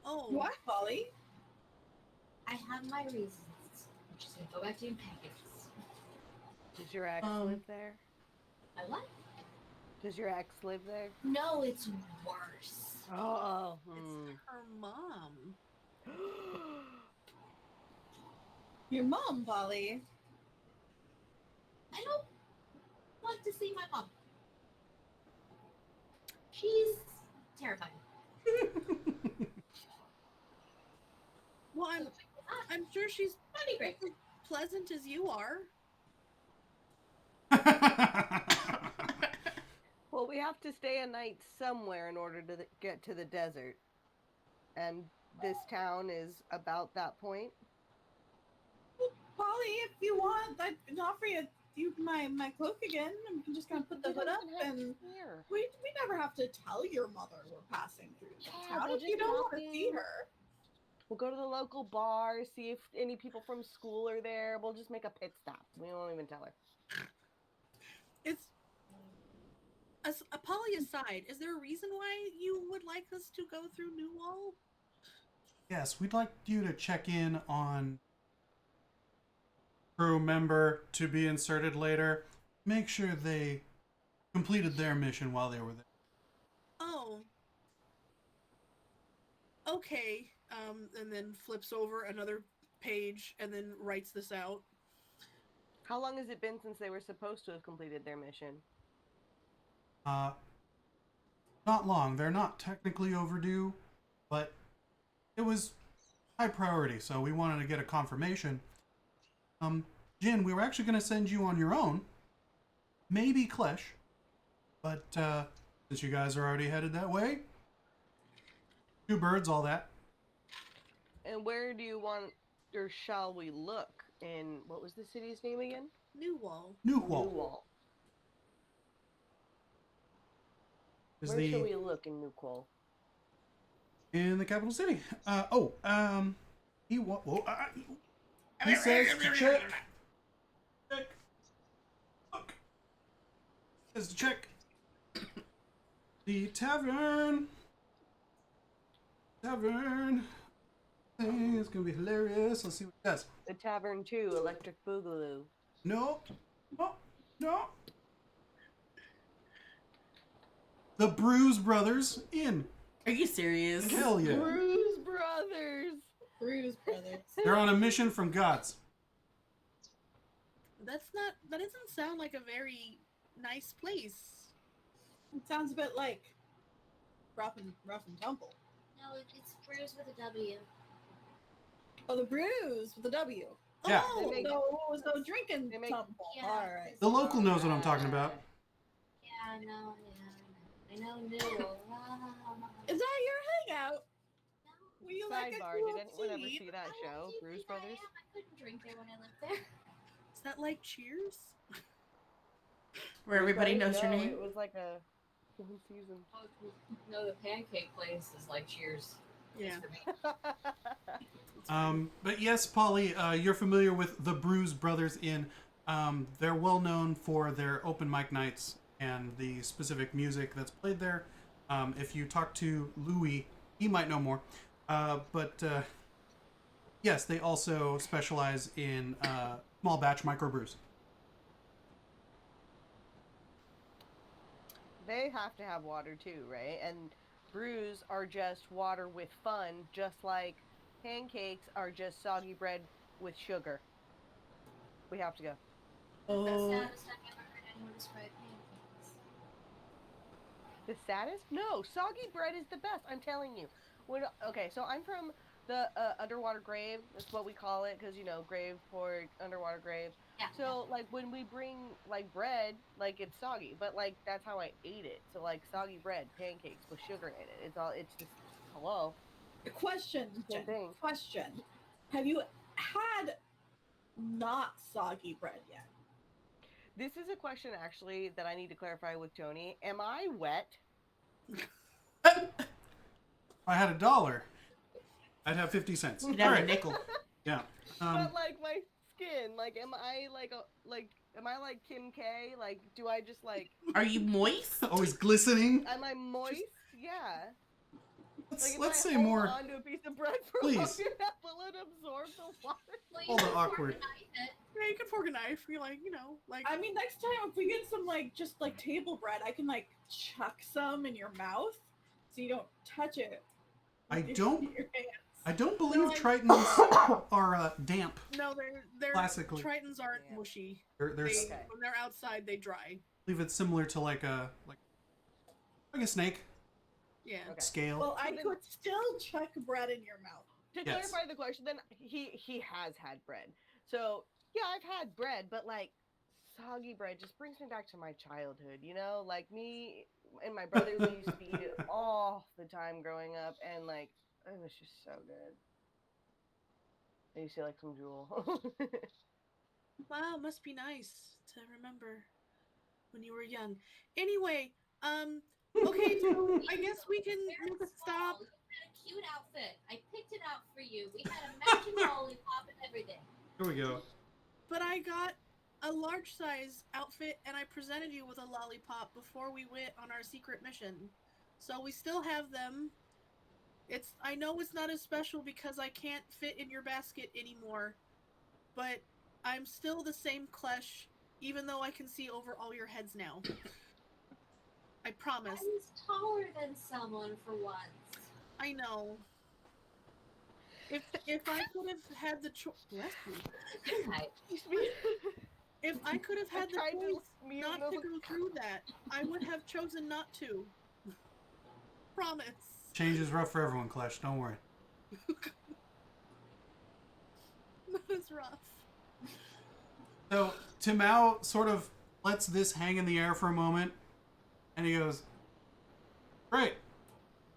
Oh. What, Polly? I have my reasons. I'm just gonna go back to doing packets. Does your ex live there? I what? Does your ex live there? No, it's worse. Oh. It's her mom. Your mom, Polly. I don't want to see my mom. She's terrifying. Well, I'm sure she's Funny, great. pleasant as you are. Well, we have to stay a night somewhere in order to get to the desert. And this town is about that point. Polly, if you want, I can offer you my cloak again. I'm just gonna put the hood up, and Here. we never have to tell your mother we're passing through the Yeah, town we'll if you just don't walk want to in. see her. We'll go to the local bar, see if any people from school are there. We'll just make a pit stop. We won't even tell her. It's Polly aside. Is there a reason why you would like us to go through New Wall? Yes, we'd like you to check in on crew member to be inserted later. Make sure they completed their mission while they were there. Oh. Okay. And then flips over another page and then writes this out. How long has it been since they were supposed to have completed their mission? Not long. They're not technically overdue, but it was high priority, so we wanted to get a confirmation. Jin, we were actually going to send you on your own. Maybe Klesh. But since you guys are already headed that way, 2 birds, all that. And where do you want, or shall we look? In, what was the city's name again? New Wall. Newhall. Is Where shall we look in Newqual? in the capital city. He says to check. Look. Says to check the tavern. Thing is gonna be hilarious. Let's see what it does. The Tavern 2, Electric Boogaloo. No. The Bruise Brothers Inn. Are you serious? Hell yeah. Bruise Brothers! Bruise Brothers. They're on a mission from gods. That doesn't sound like a very nice place. It sounds a bit like rough and tumble. No, it's Bruce with a W. Oh, the Bruise with the W. Yeah. Oh, They make- no, it was no drinking they make- tumble. Yeah. All right. The local knows what I'm talking about. Yeah, I know. I know Newell. Is that your hangout? Were you like a Sidebar, cool did anyone ever tea? see that show, Bruise Brothers? I couldn't drink there when I lived there. Is that like Cheers? Where everybody knows your No, name? It was like a one season. No, the pancake place is like Cheers. Yeah. For me. But yes, Polly, you're familiar with the Bruise Brothers Inn. They're well known for their open mic nights and the specific music that's played there. If you talk to Louis, he might know more. But yes, they also specialize in small batch microbrews. They have to have water too, right? And brews are just water with fun, just like pancakes are just soggy bread with sugar. We have to go. The Oh, saddest I've ever heard anyone describe pancakes. The saddest? No, soggy bread is the best. I'm telling you. Okay, so I'm from the underwater grave. That's what we call it, because grave for underwater grave. Yeah. So like when we bring like bread, like it's soggy, but like that's how I ate it. So like soggy bread, pancakes with sugar in it. It's just hello. question, Same Jen, thing. question. Have you had not soggy bread yet? This is a question actually that I need to clarify with Tony. Am I wet? If I had $1, I'd have 50 cents. You'd All have a right. nickel. Yeah. But like my skin, like am I like Kim K? Like do I just like Are you moist? Always glistening. am I moist? Yeah. Like, Let's if I say hold more. onto a piece of bread for Please. long enough, will it absorb the water? Well, All the can awkward. organize it. Yeah, you can fork a knife. You're like, like. I mean, next time if we get some just table bread, I can chuck some in your mouth so you don't touch it. I with don't- your hands. I don't believe No, I- Tritons are damp. No, they're Classically. Tritons aren't Yeah. mushy. They're They, Okay. When they're outside, they dry. I believe it's similar to like a snake Yeah. Okay. scale. Well, I then- could still chuck bread in your mouth. To Yes. clarify the question, then he has had bread. So yeah, I've had bread, but like soggy bread just brings me back to my childhood. Like me and my brothers we used to eat it all the time growing up, and like it was just so good. And you see like some jewel. Wow, must be nice to remember when you were young. Anyway, okay, so I guess we can Very stop. small. You had a cute outfit. I picked it out for you. We had a matching lollipop and everything. Here we go. But I got a large size outfit and I presented you with a lollipop before we went on our secret mission. So we still have them. I know it's not as special because I can't fit in your basket anymore. But I'm still the same Klesh, even though I can see over all your heads now. I I promise. was taller than someone for once. I know. If I could have had the choice, bless you. Right. If I could have had the tried to choice mute not them. to go through that, I would have chosen not to. Promise. Change is rough for everyone, Klesh. Don't worry. Not as rough. So Timao sort of lets this hang in the air for a moment, and he goes, "Great,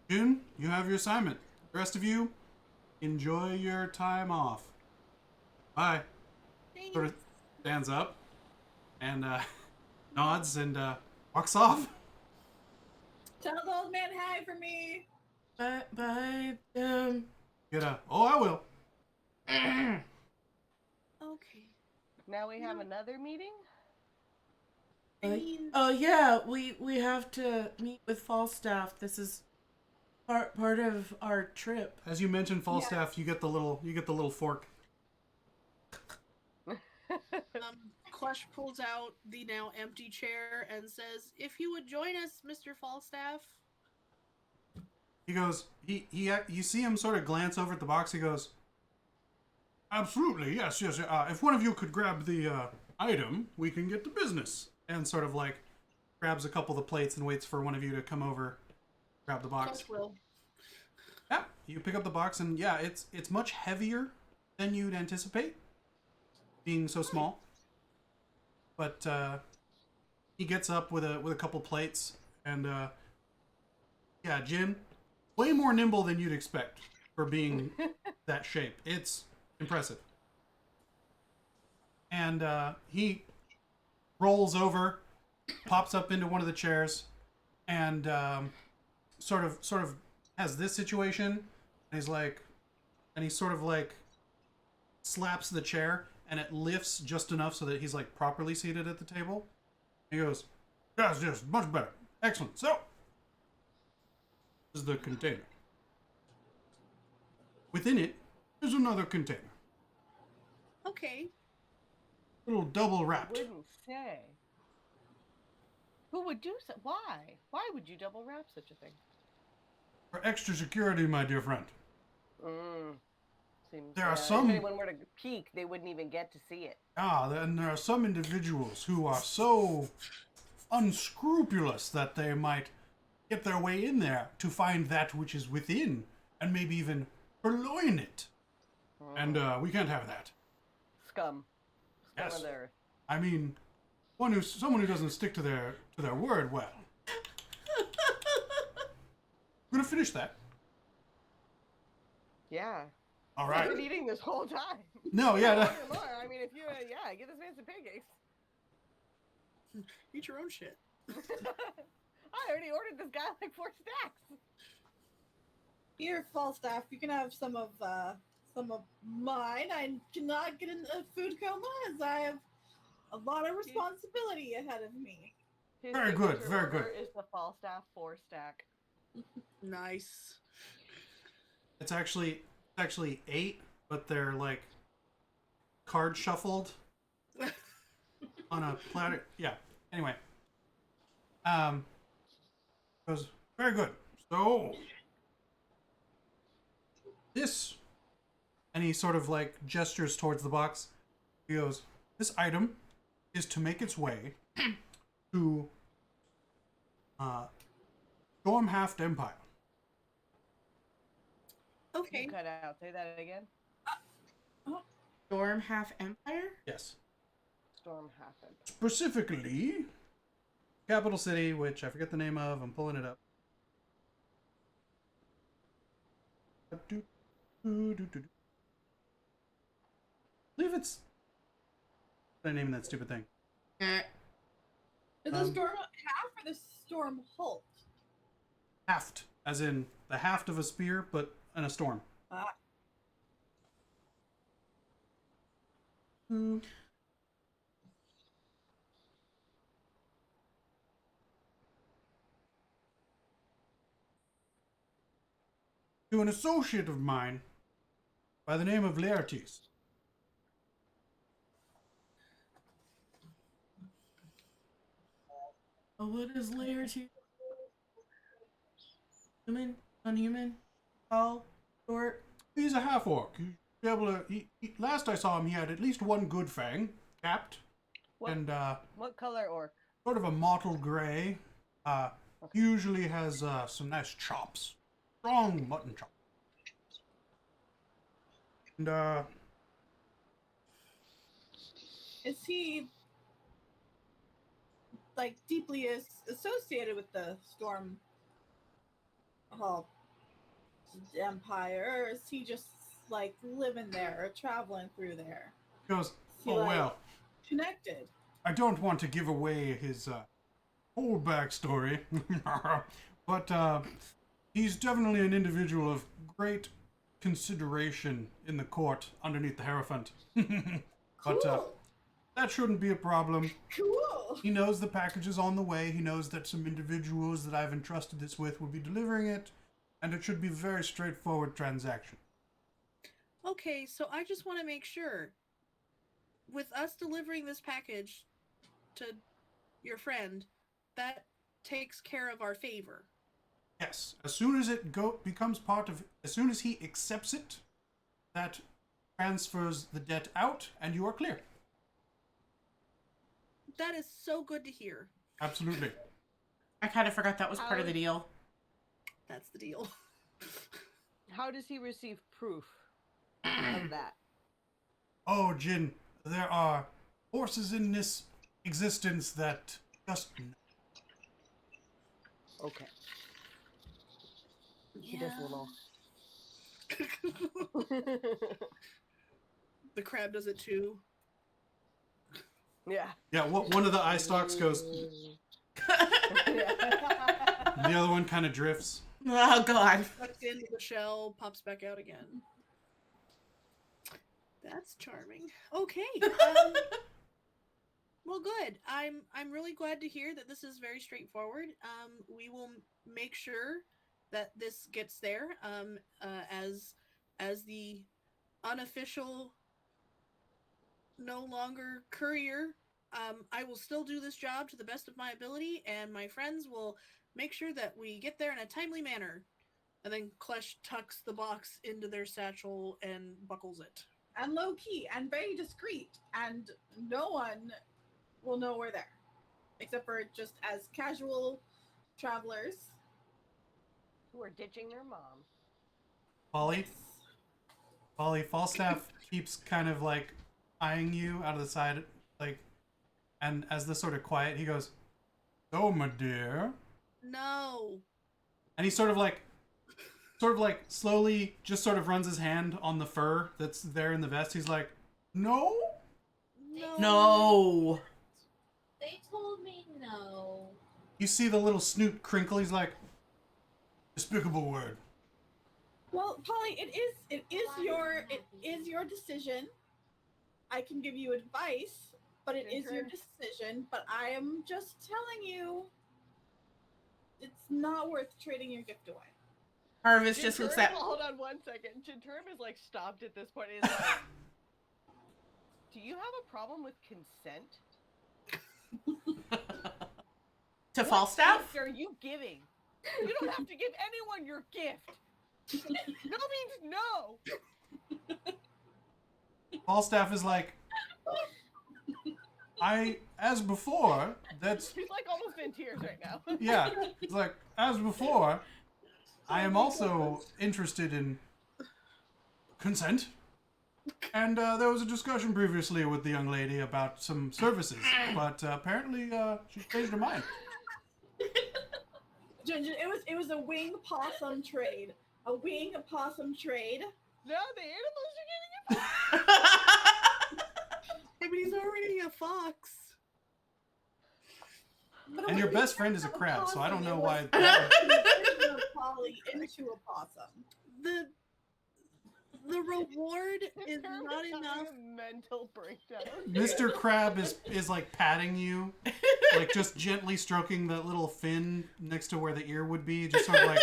June, you have your assignment. The rest of you, enjoy your time off. Bye." Thanks. Sort of stands up and nods and walks off. Tell the old man hi for me. Bye. Get a, oh, I will. Okay. Now we have another meeting? I mean, Yeah, we have to meet with Falstaff. This is part of our trip. As you mentioned, Falstaff, you get the little fork. Klesh pulls out the now empty chair and says, "If you would join us, Mr. Falstaff." He goes, you see him sort of glance over at the box. He goes, "Absolutely, yes. If one of you could grab the item, we can get to business." And sort of like grabs a couple of the plates and waits for one of you to come over, grab the box. Klesh will. Yeah, you pick up the box, and yeah, it's much heavier than you'd anticipate, being so small. But he gets up with a couple plates, and yeah, Jin, way more nimble than you'd expect for being that shape. It's impressive. And he rolls over, pops up into one of the chairs, and sort of has this situation. And he's like, and he sort of like slaps the chair, and it lifts just enough so that he's like properly seated at the table. He goes, yes, much better. Excellent. So, this is the container. Within it is another container. Okay. Little double wrapped. Wouldn't say. Who would do so? Why? Why would you double wrap such a thing? For extra security, my dear friend. Seems, There are if some- anyone were to peek, they wouldn't even get to see it. And there are some individuals who are so unscrupulous that they might get their way in there to find that which is within, and maybe even purloin it. And we can't have that. Scum. Scum Yes. of the earth. I mean, someone who doesn't stick to their word well. We're gonna finish that. Yeah. All I've right. been eating this whole time. No, yeah. More. I mean, if you, get this man some pancakes. Eat your own shit. I already ordered this guy like 4 stacks. Here, Falstaff, you can have some of mine. I cannot get in a food coma as I have a lot of responsibility ahead of me. His Very good, signature very order good. Is the Falstaff 4 stack. Nice. It's actually 8, but they're like card shuffled on a platter. Yeah. Anyway. Goes, very good. So this, and he sort of like gestures towards the box. He goes, this item is to make its way to Stormhaft Empire. Okay. You cut out. Say that again. Storm Half Empire? Yes. Storm happened. Specifically, capital city, which I forget the name of. I'm pulling it up. I believe it's the name of that stupid thing. Eh. Is the storm half or the storm halt? Haft, as in the haft of a spear, but in a storm. Ah. To an associate of mine by the name of Laertes. Oh, what is layer 2? Human? Unhuman? Tall? Short? He's a half orc. Last I saw him, he had at least one good fang, capped, and What color orc? sort of a mottled gray. Usually has some nice chops, strong mutton chops. And Is he like deeply associated with the Storm Hall Empire, or is he just like living there or traveling through there? he goes, Is he, oh like, well, connected? I don't want to give away his whole backstory, but he's definitely an individual of great consideration in the court underneath the Hierophant. But Cool. that shouldn't be a problem. Cool. He knows the package is on the way. He knows that some individuals that I've entrusted this with will be delivering it, and it should be a very straightforward transaction. Okay, so I just want to make sure, with us delivering this package to your friend, that takes care of our favor. Yes, as soon as it becomes part of, as soon as he accepts it, that transfers the debt out, and you are clear. That is so good to hear. Absolutely. I kind of forgot that was part of the deal. That's the deal. How does he receive proof of that? Oh, Jin, there are forces in this existence that just... Okay. He does little. The crab does it too. Yeah. Yeah, one of the eye stalks goes, and the other one kind of drifts. Oh god. Tucks into the shell, pops back out again. That's charming. Okay. Well, good. I'm really glad to hear that this is very straightforward. We will make sure that this gets there. As the unofficial, no longer courier, I will still do this job to the best of my ability, and my friends will make sure that we get there in a timely manner. And then Klesh tucks the box into their satchel and buckles it. And low key and very discreet, and no one will know we're there, except for just as casual travelers. Who are ditching their mom. Polly, Falstaff keeps kind of like eyeing you out of the side, like, and as the sort of quiet, he goes, "So, my dear," No. and he sort of like slowly just sort of runs his hand on the fur that's there in the vest. He's like, "No." No. They told me no. You see the little snoot crinkle. He's like, "Despicable word." Well, Polly, it is your decision. I can give you advice, but it is your decision. But I am just telling you, it's not worth trading your gift away. Karvis just looks at. Hold on 1 second. Jinturm is like stopped at this point. He's like, do you have a problem with consent? To Falstaff? What gift are you giving? You don't have to give anyone your gift. No means no. Falstaff is like, as before, that's, He's like almost in tears right now. yeah, it's like, as before, I am also interested in consent. And there was a discussion previously with the young lady about some services, but apparently she changed her mind. It was a wing possum trade. A wing possum trade. No, the animals are getting it. Hey, but he's already a fox. And your best friend is a crab, so I don't know why. Polly into a possum. The reward is Jinturm not is enough. having a mental breakdown. Mr. Crab is like patting you, like just gently stroking that little fin next to where the ear would be, just sort of like,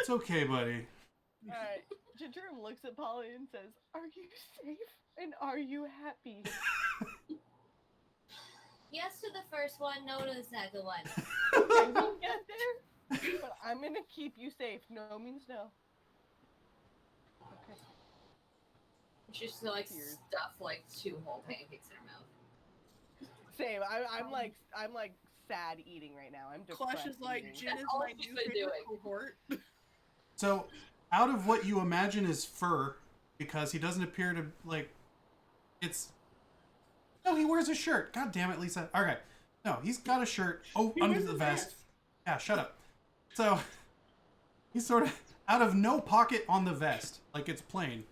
it's okay, buddy. Alright, Jinturm looks at Polly and says, are you safe and are you happy? Yes to the first one, no to the second one. Okay, we'll get there, but I'm gonna keep you safe. No means no. Okay. She's like Weird. stuff like 2 whole pancakes in her mouth. Same. I'm like sad eating right now. I'm depressed. Klesh is like, eating. Jin is all my she's new been favorite doing. cohort. So, out of what you imagine is fur, because he doesn't appear to, like, it's... No, he wears a shirt. God damn it, Lisa. Okay. No, he's got a shirt under the vest. Yeah, shut up. So, he's sort of out of no pocket on the vest, like it's plain.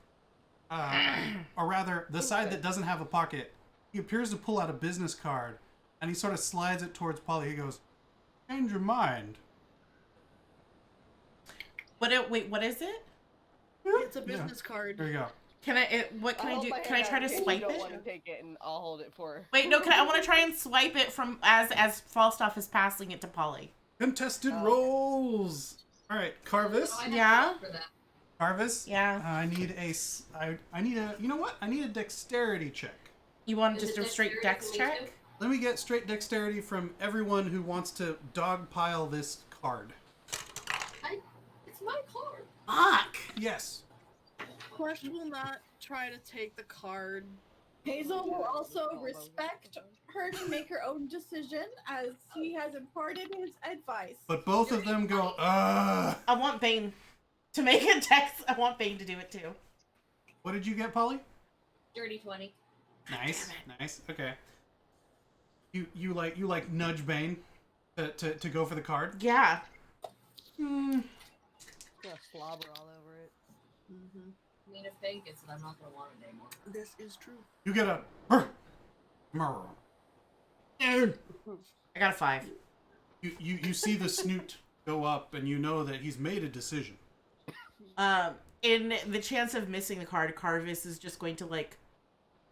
Or rather, the side that doesn't have a pocket, he appears to pull out a business card, and he sort of slides it towards Polly. He goes, "Change your mind." Wait, what is it? It's a business card. There you go. What can I hold do? my Can I hand try out to in case swipe you don't it? want to take it, and I'll hold it for her. Wait, no, I want to try and swipe it from as Falstaff is passing it to Polly. Contested Oh. rolls. All right, Karvis. Oh, I have Yeah? to for that. Karvis. Yeah. I need a. You know what? I need a dexterity check. You want Is just it a straight dex dexterity for me check? Let me get straight dexterity from everyone who wants to dogpile this card. It's my card. Fuck. Yes. Klesh will not try to take the card. Hazel will also respect her to make her own decision as he has imparted his advice. But both of them go, ugh. I want Bane to make a dex. I want Bane to do it too. What did you get, Polly? Dirty 20. Nice, nice. Okay. You like nudge Bane to go for the card. Yeah. Gonna slobber all over it. Mm-hmm. I mean, if Bane gets it, I'm not gonna want it anymore. This is true. You get a. I got a 5. You see the snoot go up, and you know that he's made a decision. In the chance of missing the card, Karvis is just going to like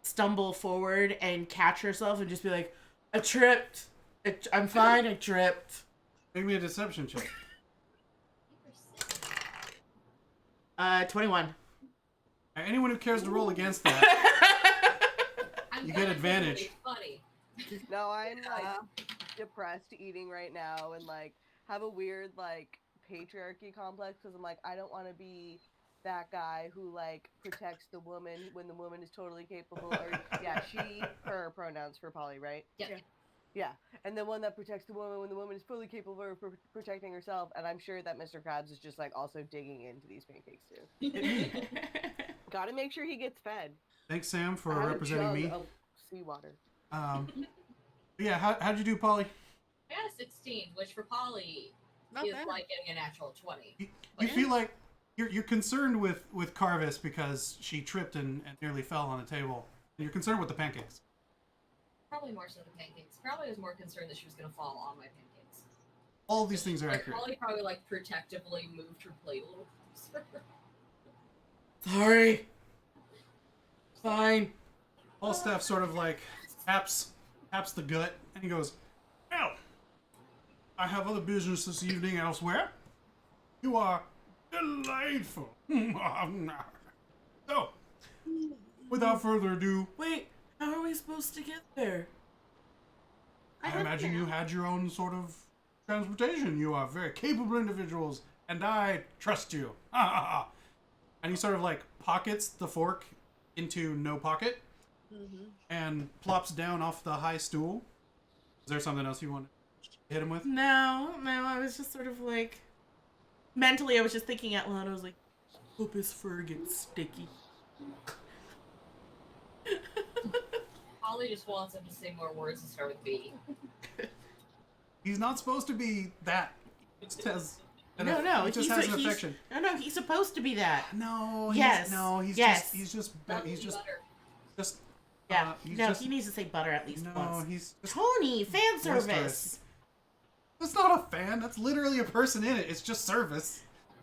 stumble forward and catch herself and just be like, "I tripped. I'm fine. I tripped." Make me a deception check. 21. Anyone who cares to roll against that, I'm You gonna get advantage. think it'll be funny. No, I'm like depressed eating right now, and like have a weird like patriarchy complex because I'm like I don't want to be that guy who like protects the woman when the woman is totally capable. Or yeah, she, her pronouns for Polly, right? Yeah. Yeah, and the one that protects the woman when the woman is fully capable of protecting herself. And I'm sure that Mr. Krabs is just like also digging into these pancakes too. Gotta make sure he gets fed. thanks, Sam, for I have a representing jug me. of seawater. Yeah, how'd you do, Polly? I got a 16, which for Polly Not is bad. like getting a natural 20. You feel like you're concerned with Karvis because she tripped and nearly fell on the table. And you're concerned with the pancakes. Probably more so the pancakes. Probably was more concerned that she was gonna fall on my pancakes. All of these things are Like, accurate. Polly probably like protectively moved her plate a little closer. Sorry. Fine. Falstaff sort of like taps the gut and he goes, "Well, I have other business this evening elsewhere. You are delightful." So, without further ado, Wait, how are we supposed to get there? I imagine you had your own sort of transportation. You are very capable individuals, and I trust you. And he sort of like pockets the fork into no pocket and plops down off the high stool. Is there something else you want to hit him with? No, I was just sort of like mentally I was just thinking out loud. I was like, hope his fur gets sticky. Polly just wants him to say more words and start with B. He's not supposed to be that. He just has an, No, he just has an affection. No, he's supposed to be that. No, Yes. he's Yes. just Butter. just Yeah. he's No, just, he needs to say butter at least no, once. he's just, Tony, fan Boisterous. service. that's not a fan. That's literally a person in it. It's just service.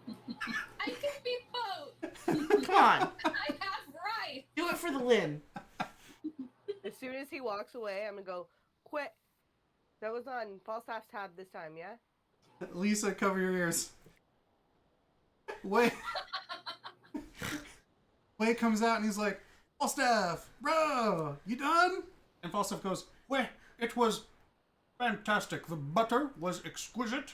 I can be both. Come on, I have right. do it for the Lynn. As soon as he walks away, I'm gonna go, quit. That was on Falstaff's tab this time, yeah? Lisa, cover your ears. Wait. Wade comes out and he's like, "Falstaff, bro, you done?" And Falstaff goes, "Well, it was fantastic. The butter was exquisite.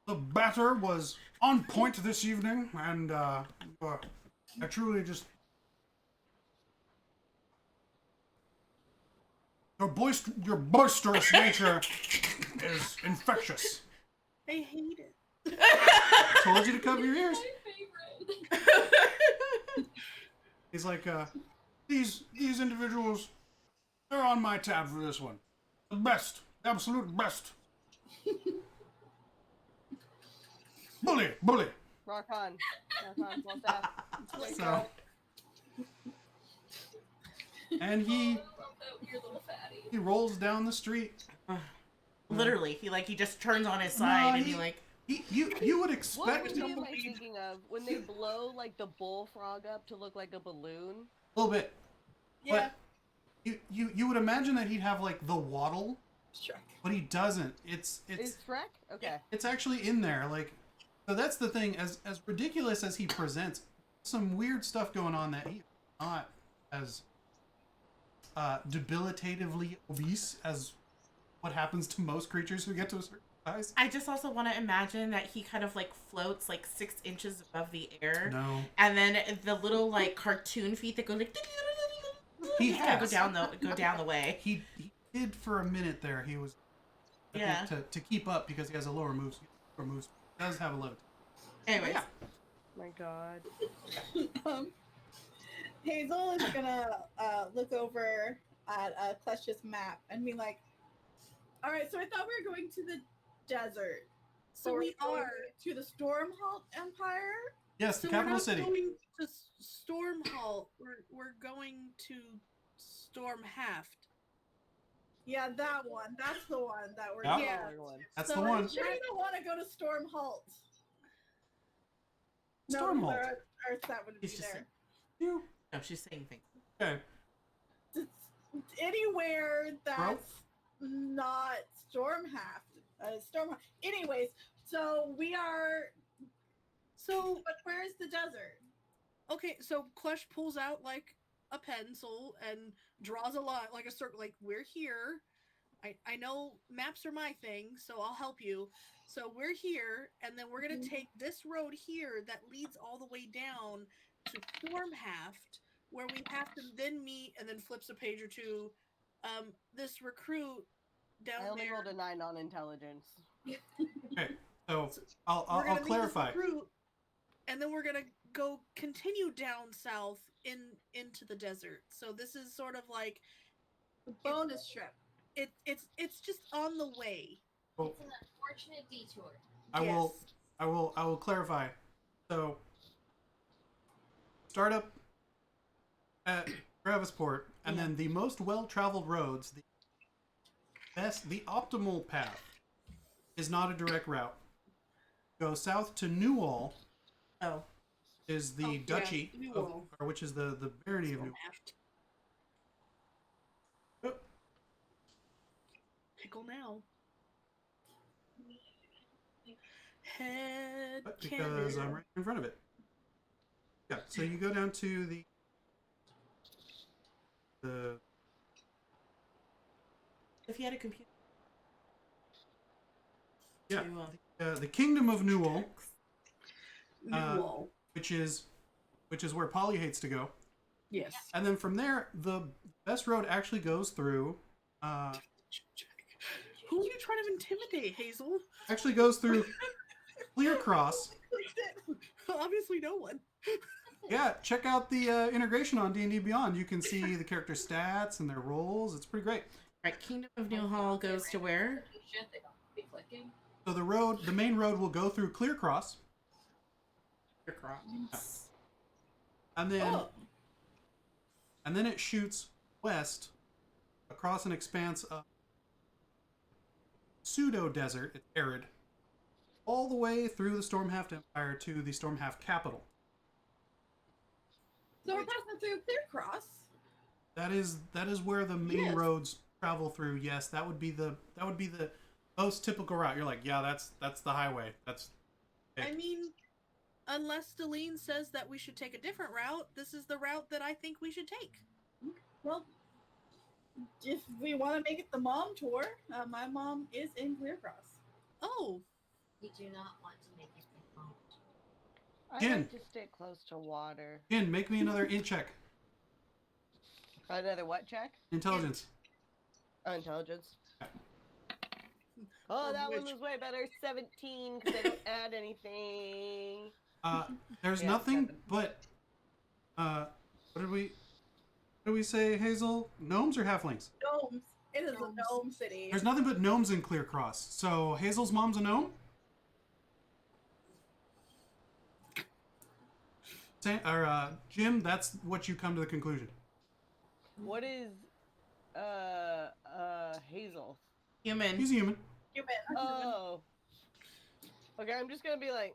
The batter was on point this evening, and I truly just..." Your boisterous nature is infectious. I hate it. Told you to cover your ears. My favorite. He's like, these individuals, they're on my tab for this one. The best, the absolute best. Bully. Rock on. Well staff. So, and Oh, I love that weird little fatty. he rolls down the street. Literally, he just turns on his side and he like. You would What expect movie am I thinking of when they blow like the bullfrog up to look like a balloon? a little bit. Yeah. But you would imagine that he'd have like the waddle, Sure. but he doesn't. It's Is Shrek? Okay. it's actually in there. Like, so that's the thing. As ridiculous as he presents, some weird stuff going on that he's not as debilitatively obese as what happens to most creatures who get to a certain size. I just also want to imagine that he kind of like floats like 6 inches above the air, No, and then the little like cartoon feet that go like. he just kinda has. go down the way. He did for a minute there. He was Yeah. to keep up because he has a lower moves. He does have a levitate. Anyways, Yeah. My God. Hazel is gonna look over at Klesh's map and be like, "All right, so I thought we were going to the desert. So we're we going are. to the Stormhalt Empire." Yes, So the we're capital not city. going to Stormhalt. We're going to Stormhaft. Yeah, that one. That's the one that we're. Yeah. Yeah. Smaller one. That's So the we're one. I'm sure you don't want to go to Stormhalt. No, Stormhalt. there are Earths that would be He's just there. You no, she's saying things. okay? It's anywhere that's not Stormhaft. Stormhaft. Anyways, so we are. So But where's the desert? okay, so Klesh pulls out like a pencil and draws a line, like a circle, like we're here. I know maps are my thing, so I'll help you. So we're here, and then we're gonna take this road here that leads all the way down to Stormhaft, where we have to then meet, and then flips a page or two. This recruit down I only there. rolled a 9 on intelligence. Okay, so We're I'll gonna meet this clarify. recruit, and then we're gonna go continue down south into the desert. So this is sort of like Bonus trip. it's just on the way. Well, It's an unfortunate detour. I will clarify. So start up at Gravisport, and then the most well-traveled roads, the optimal path is not a direct route. Go south to Newall Oh, is the yeah, duchy, Newall. or which is the barony of Newall. Stormhaft. Oh, Pickle now. Head but because I'm right in front of it. Yeah, so you go down to the if you had a computer. yeah To, the kingdom of Newall, Newall. which is where Polly hates to go. Yes. And then from there, the best road actually goes through. Who are you trying to intimidate, Hazel? Actually goes through Clear Cross. Obviously, no one. Yeah, check out the integration on D&D Beyond. You can see the character stats and their roles. It's pretty great. right, Kingdom of Newhall goes to where? Shit, they don't be clicking. So the main road will go through Clear Cross, Cross. and then Oh. it shoots west across an expanse of pseudo desert. It's arid, all the way through the Stormhaft Empire to the Stormhaft capital. So we're passing through Clear Cross. That is where the main Yes. roads travel through. Yes, that would be the most typical route. You're like, yeah, that's the highway. That's I mean, unless Deline says that we should take a different route, this is the route that I think we should take. Well, if we want to make it the mom tour, my mom is in Clear Cross. Oh, We do not want to make it a home. I Jen. like to stick close to water. Jen, make me another int check. Another what check? Intelligence. Intelligence. Oh, Or that one which- was way better. 17, because I don't add anything. There's Yeah, nothing 7. but what did we say, Hazel? Gnomes or halflings? Gnomes. It is Gnomes. a gnome city. There's nothing but gnomes in Clear Cross. So Hazel's mom's a gnome? Jim, that's what you come to the conclusion. What is, Hazel? Human. He's a human. Human. Oh. Okay, I'm just gonna be like,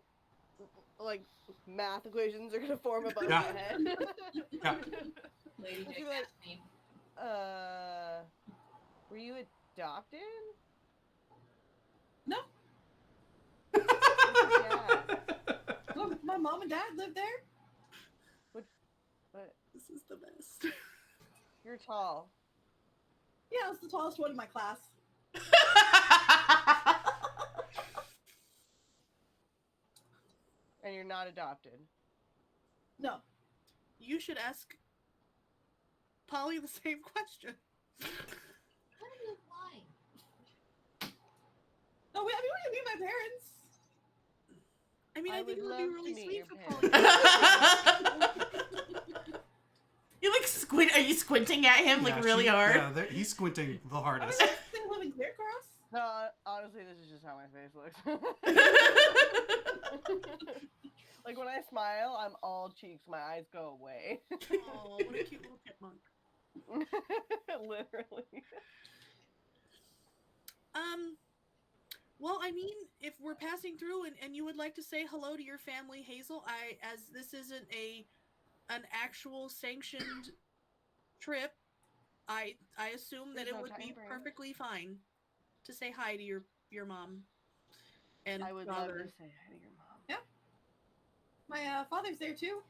math equations are gonna form above Yeah. my head. Yeah. Lady I Dick feel like- asked me. Were you adopted? No. Yeah. My mom and dad lived there. But This is the best. you're tall. Yeah, I was the tallest one in my class. And you're not adopted. No. You should ask Polly the same question. What are you lying? No, we wouldn't meet my parents. I mean, I I think would it would be love to really meet sweet your for parents. Polly. You like squint? Are you squinting at him like Yeah, really hard? Yeah, he's squinting the I mean, hardest. they live in Clear Cross. No, honestly, this is just how my face looks. Like when I smile, I'm all cheeks. My eyes go away. Oh, what a cute little chipmunk. Literally. Well, I mean, if we're passing through and you would like to say hello to your family, Hazel, as this isn't an actual sanctioned trip, I assume that There's it no would time be frame. perfectly fine to say hi to your mom and I would love father. to say hi to your mom. My father's there too.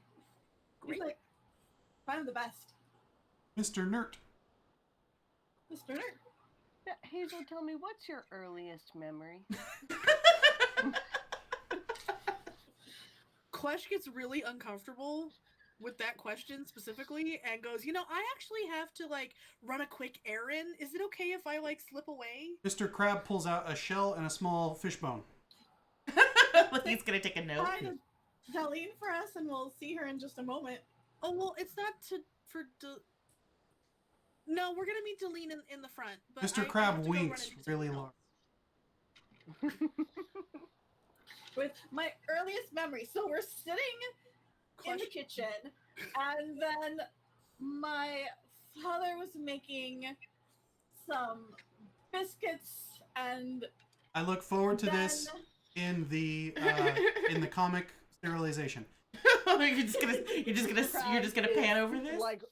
He's Great. like, find him the best. Mr. Nert. Mr. Nerd. Yeah, Hazel, tell me, what's your earliest memory? Klesh gets really uncomfortable with that question specifically and goes, I actually have to like run a quick errand. Is it okay if I like slip away? Mr. Crab pulls out a shell and a small fishbone. Like he's gonna take a note. Hi to Darlene for us, and we'll see her in just a moment. Oh, well, it's not No, we're gonna meet Deline in the front. But Mr. I Crab have to go run winks and do really something large. else. With my earliest memory. So we're sitting in the Klesh- kitchen, and then my father was making some biscuits, and I look forward to then this in the comic serialization. you're just gonna pan over this. Like,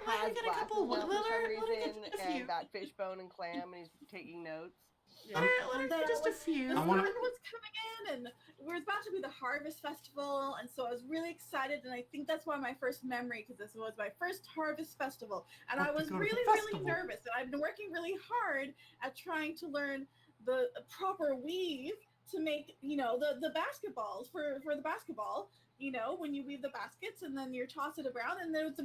Let her has get a couple. glasses Let on for her some get reason, just a few. and got fishbone and clam, and he's taking notes. Let her get just a few. the I wanna- sun was coming in, and it was about to be the harvest festival, and so I was really excited, and I think that's why my first memory, because this was my first harvest festival, and Got I to was go to the really festival. nervous, and I've been working really hard at trying to learn the proper weave to make the basketballs for the basketball. When you weave the baskets and then you toss it around, and it was a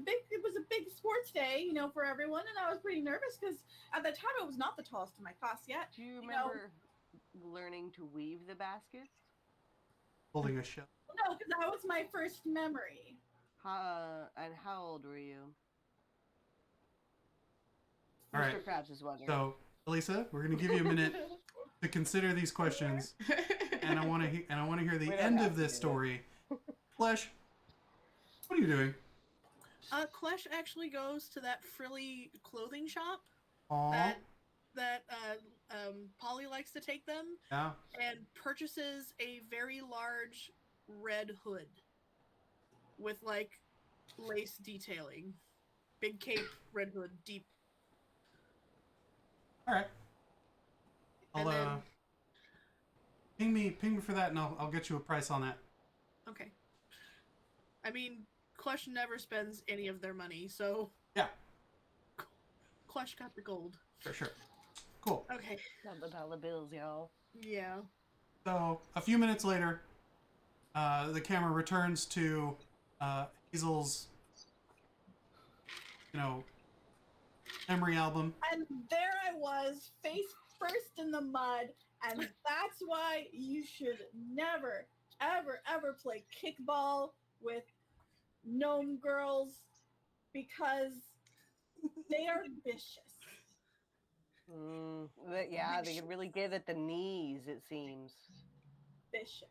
big sports day, for everyone, and I was pretty nervous because at that time I was not the tallest in my class yet. Do you You know- remember learning to weave the baskets? Holding a shell. No, because that was my first memory. And how old were you? All Mr. right. Krabs is wondering. So, Elisa, we're gonna give you a minute to consider these questions, and I want to hear the We don't end have Oh, of to this do story. Flesh, what are you doing? Klesh actually goes to that frilly clothing shop Aw, that Polly likes to take them yeah. and purchases a very large red hood with like lace detailing. Big cape, red hood, deep. All right. And I'll then- ping me for that, and I'll get you a price on that. Okay. I mean, Klesh never spends any of their money, so Yeah, Klesh got the gold. for sure. Cool. Okay. Not the dollar bills, y'all. Yeah. So a few minutes later, the camera returns to Hazel's, memory album. And there I was, face first in the mud, and that's why you should never, ever, ever play kickball with gnome girls, because they are vicious. Yeah, they can really get at the knees, it seems. Vicious.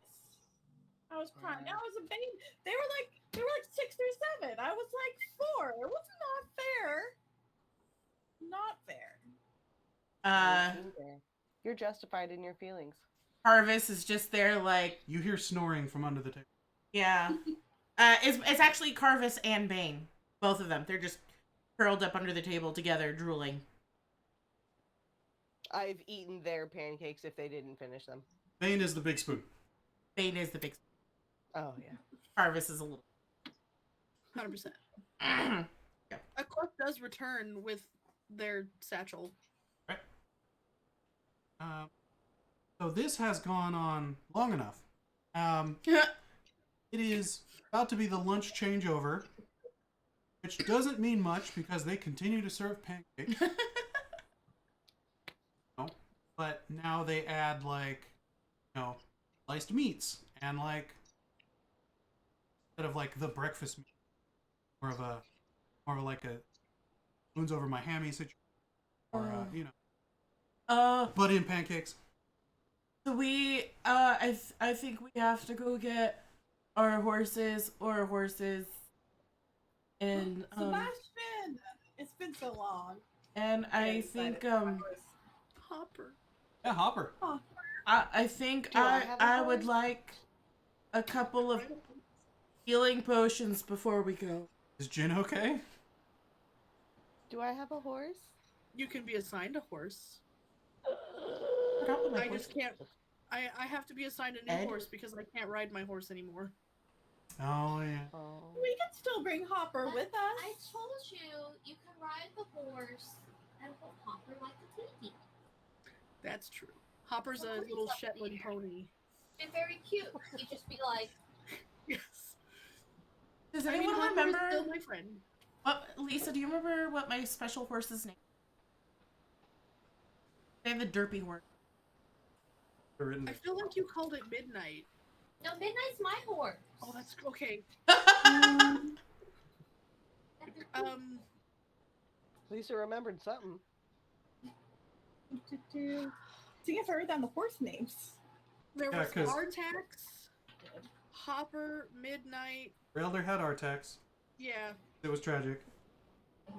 I was crying. I was a baby. They were like 6 or 7. I was like 4. It was not fair. Not fair. You're justified in your feelings. Karvis is just there like, You hear snoring from under the table. yeah. It's actually Karvis and Bane. Both of them. They're just curled up under the table together, drooling. I've eaten their pancakes if they didn't finish them. Bane is the big spoon. Bane is the big. Oh, yeah. Karvis is a little. 100%. Yeah. A corp does return with their satchel. Right. So this has gone on long enough. It is about to be the lunch changeover, which doesn't mean much because they continue to serve pancakes. But now they add like, sliced meats and like instead of like the breakfast meat, more of like a spoons over my hammy situation, or but in pancakes. So we, I think we have to go get our horses, and Sebastian! It's been so long. and I think Hopper. Yeah, Hopper. I think Do I have a I would horse? like a couple of healing potions before we go. Is Jin okay? Do I have a horse? You can be assigned a horse. Forgot what my I horse- just can't. I have to be assigned a new Ed? horse because I can't ride my horse anymore. Oh yeah. Oh. We can still bring Hopper with us. I told you can ride the horse and hold Hopper like a baby. That's true. Hopper's a little Shetland pony. And very cute. You just be like, Yes. Does I mean, anyone Hopper is remember? still my friend. Lisa, do you remember what my special horse's name? They have the derpy horse. Written I feel like you called it Midnight. no, Midnight's my horse. Oh, that's okay. Lisa remembered something. See if I wrote down the horse names. There Yeah, was 'cause- Artax, Hopper, Midnight. Rayldur had Artax. Yeah, It was tragic.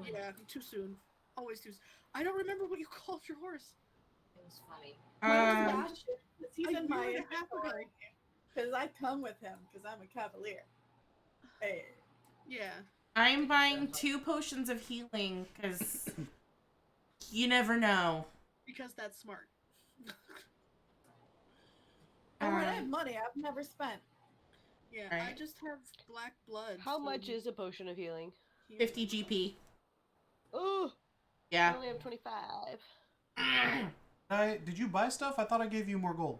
yeah, too soon. Always too soon. I don't remember what you called your horse. It was funny. Sebastian. He's a in my year and a half ago. because I come with him because I'm a cavalier. Hey. Yeah. I'm buying 2 potions of healing because you never know. Because that's smart. And when I have money, I've never spent. Yeah, Right. I just have black blood. How so much is a potion of healing? 50 GP. Oh, I Yeah. only have 25. Did you buy stuff? I thought I gave you more gold.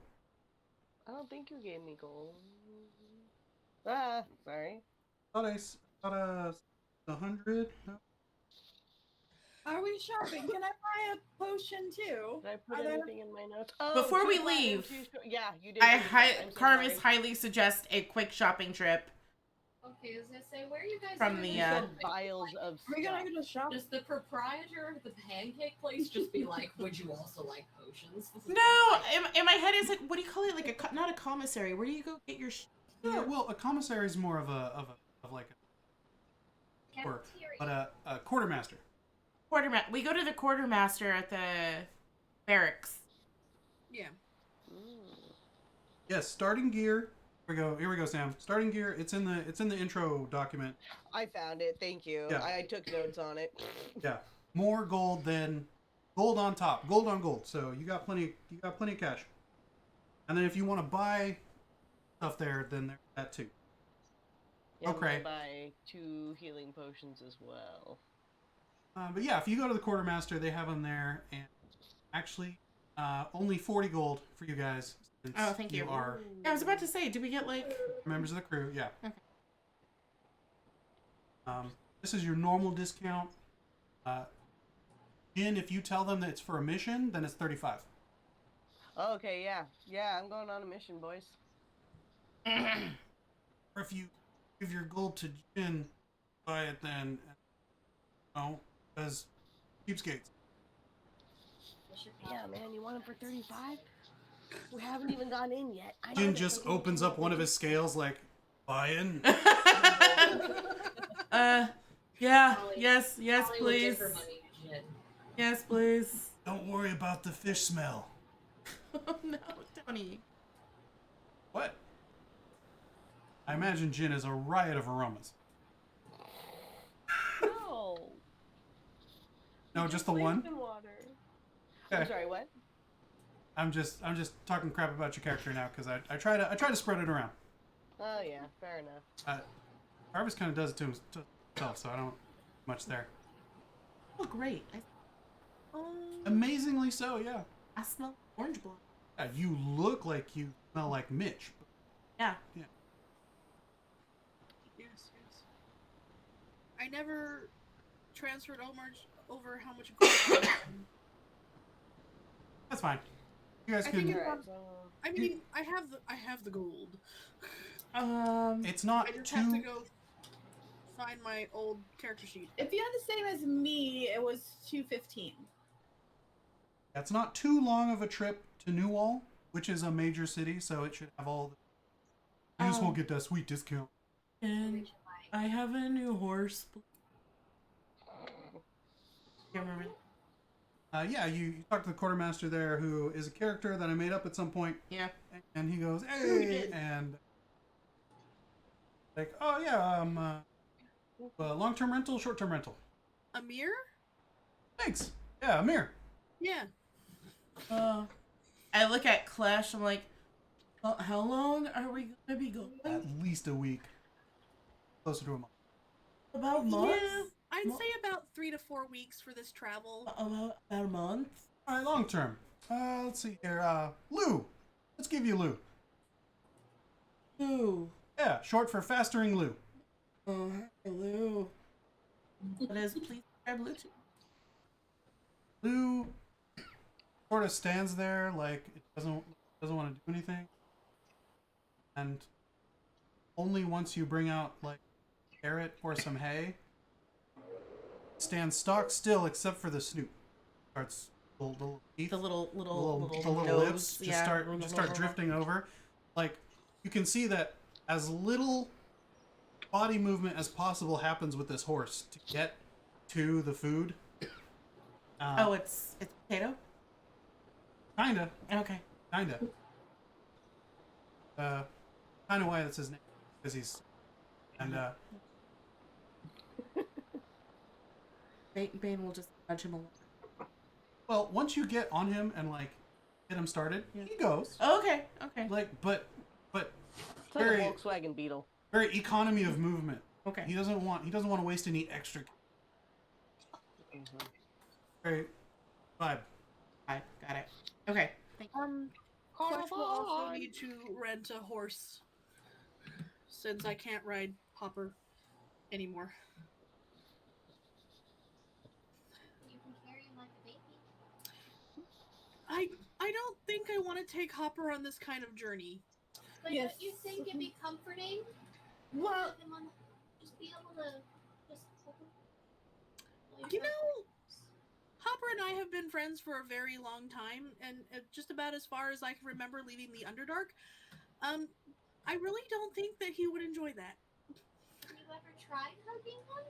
I don't think you gave me gold. Ah, sorry. I thought 100. No. Are we shopping? Can I buy a potion too? Did I put Are there- anything in my notes? Oh, Before we 2 platinum, leave, 2 yeah, you did. Karvis highly suggests a quick shopping trip Okay, I was gonna say, where are you guys From gonna the, go You said shopping? vials of Are we gonna stuff. go to shop? Does the proprietor of the pancake place just be like, would you also like potions? This is No, in my head is like, what do you call it? Like not a commissary. Where do you go get your? Yeah, well, a commissary is more of like a work, cafeteria. but a quartermaster. Quartermaster. We go to the quartermaster at the barracks. Yeah. Yes, starting gear. Here we go, Sam. Starting gear. It's in the intro document. I found it. Thank you. Yeah. I took notes on it. Yeah, more gold than gold on top. Gold on gold. So you got plenty. You got plenty of cash. And then if you want to buy stuff there, then there's that too. Yeah, I'm Okay. gonna buy 2 healing potions as well. But yeah, if you go to the quartermaster, they have them there, and actually, only 40 gold for you guys. Since Oh, thank you. You are Yeah, I was about to say, do we get like? members of the crew. Yeah. Okay. This is your normal discount. Jin, if you tell them that it's for a mission, then it's 35. Okay, yeah, I'm going on a mission, boys. Or if you give your gold to Jin, buy it then. No, because cheapskates. Yeah, man, you want them for 35? We haven't even gone in yet. I know Jin they're just taking opens too up one of his scales, like, buy in. Yeah. Holly- Yes, Holly would give please. her money to Jin. Yes, please. Don't worry about the fish smell. Oh no, Tony. What? I imagine Jin is a riot of aromas. No. No, just the one? In water. Okay. I'm sorry, what? I'm just talking crap about your character now because I try to spread it around. Oh yeah, fair enough. Karvis kind of does it to himself, so I don't much there. Oh great. Amazingly so, yeah. I smell orange blood. Yeah, you look like you smell like Mitch. Yeah. Yeah. Yes. I never transferred over how much gold. That's fine. You guys I can. think Alright, I mean, I have the gold. It's not I just too. have to go find my old character sheet. If you had the same as me, it was 215. It's not too long of a trip to Newall, which is a major city, so it should have all. You just won't get that sweet discount. And I have a new horse. Can't remember. Yeah, you talk to the quartermaster there, who is a character that I made up at some point, Yeah. and he goes, "Hey," and like, "Oh yeah, long-term rental, short-term rental." Amir? Thanks. Yeah, Amir. Yeah. I look at Klesh. I'm like, how long are we gonna be going? At least a week. Closer to a month. About a month? Yeah. I'd say about 3 to 4 weeks for this travel. About a month? All right, long-term. Let's see here. Lou. Let's give you Lou. Ooh. Yeah, short for fastering Lou. Hello. That is, please grab Bluetooth. Lou sort of stands there like it doesn't want to do anything, and only once you bring out like a carrot or some hay, stands stock still except for the snoot. Starts little teeth, The little the little nose, lips just start drifting over. Like you can see that as little body movement as possible happens with this horse to get to the food. Oh, it's potato? Kinda. Okay. Kinda why that's his name, because he's and Bane will just nudge him along. well, once you get on him and like get him started, he goes. Oh, okay. Okay. Like but It's like very a Volkswagen Beetle. very economy of movement. Okay. He doesn't want to waste any extra. Very vibe. I got it. Okay. Thank you. Clutch will also need to rent a horse since I can't ride Hopper anymore. You can carry him like a baby. I don't think I want to take Hopper on this kind of journey. But Yes. don't you think it'd be comforting? Well, Let him on, just be able to just. You know, Hopper and I have been friends for a very long time, and just about as far as I can remember leaving the Underdark. I really don't think that he would enjoy that. Have you ever tried hugging one?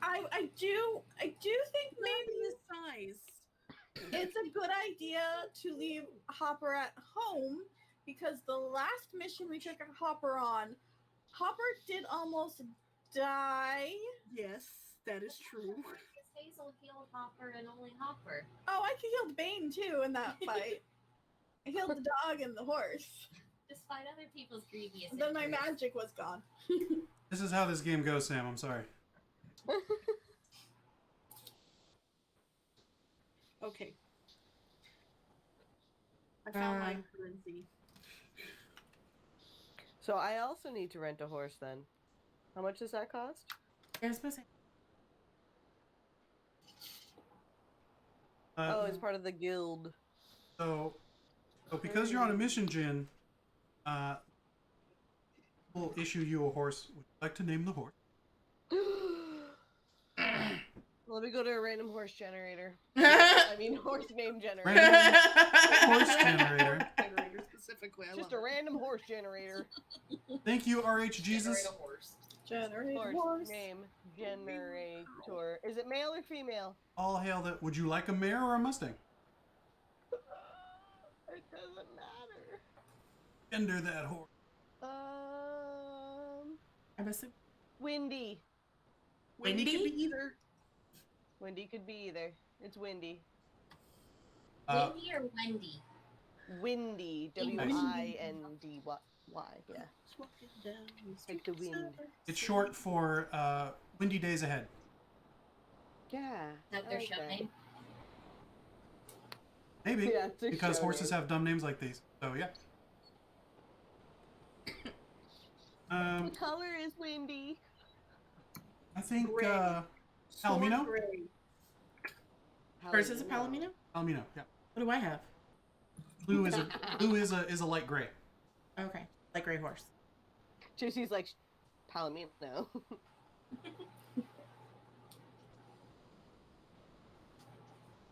I do think Maybe maybe his size. it's a good idea to leave Hopper at home because the last mission we took Hopper on, Hopper did almost die. Yes, that is true. Because Hazel healed Hopper and only Hopper. Oh, I could heal Bane too in that fight. I healed the dog and the horse. Despite other people's previous Then my injuries. magic was gone. This is how this game goes, Sam. I'm sorry. Okay. I found my currency. So I also need to rent a horse then. How much does that cost? I was supposed to say. Oh, it's part of the guild. So because you're on a mission, Jin, we'll issue you a horse. Would you like to name the horse? Let me go to a random horse generator. Horse name generator. Random horse generator. Generator specifically. Just a random horse generator. Thank you, RH Jesus. Generate a horse. Generate Horse horse. name generator. Is it male or female? All hail that. Would you like a mare or a Mustang? It doesn't matter. Gender that horse. I'm assuming. Windy. Windy could Windy? be either. Windy could be either. It's windy. Windy or Wendy? Windy. W-I-N-D-Y. Yeah. Just walking down the Like the street. wind. It's short for Windy Days Ahead. Yeah. Is that their show name? Maybe. Yeah, it's a Because show horses name. have dumb names like these. So, yeah. The color is windy. I think, Gray. Palomino? Storm gray. Hers is a palomino? Palomino, yeah. What do I have? Blue is a light gray. Okay. Like gray horse. Jussy's like, Palomino.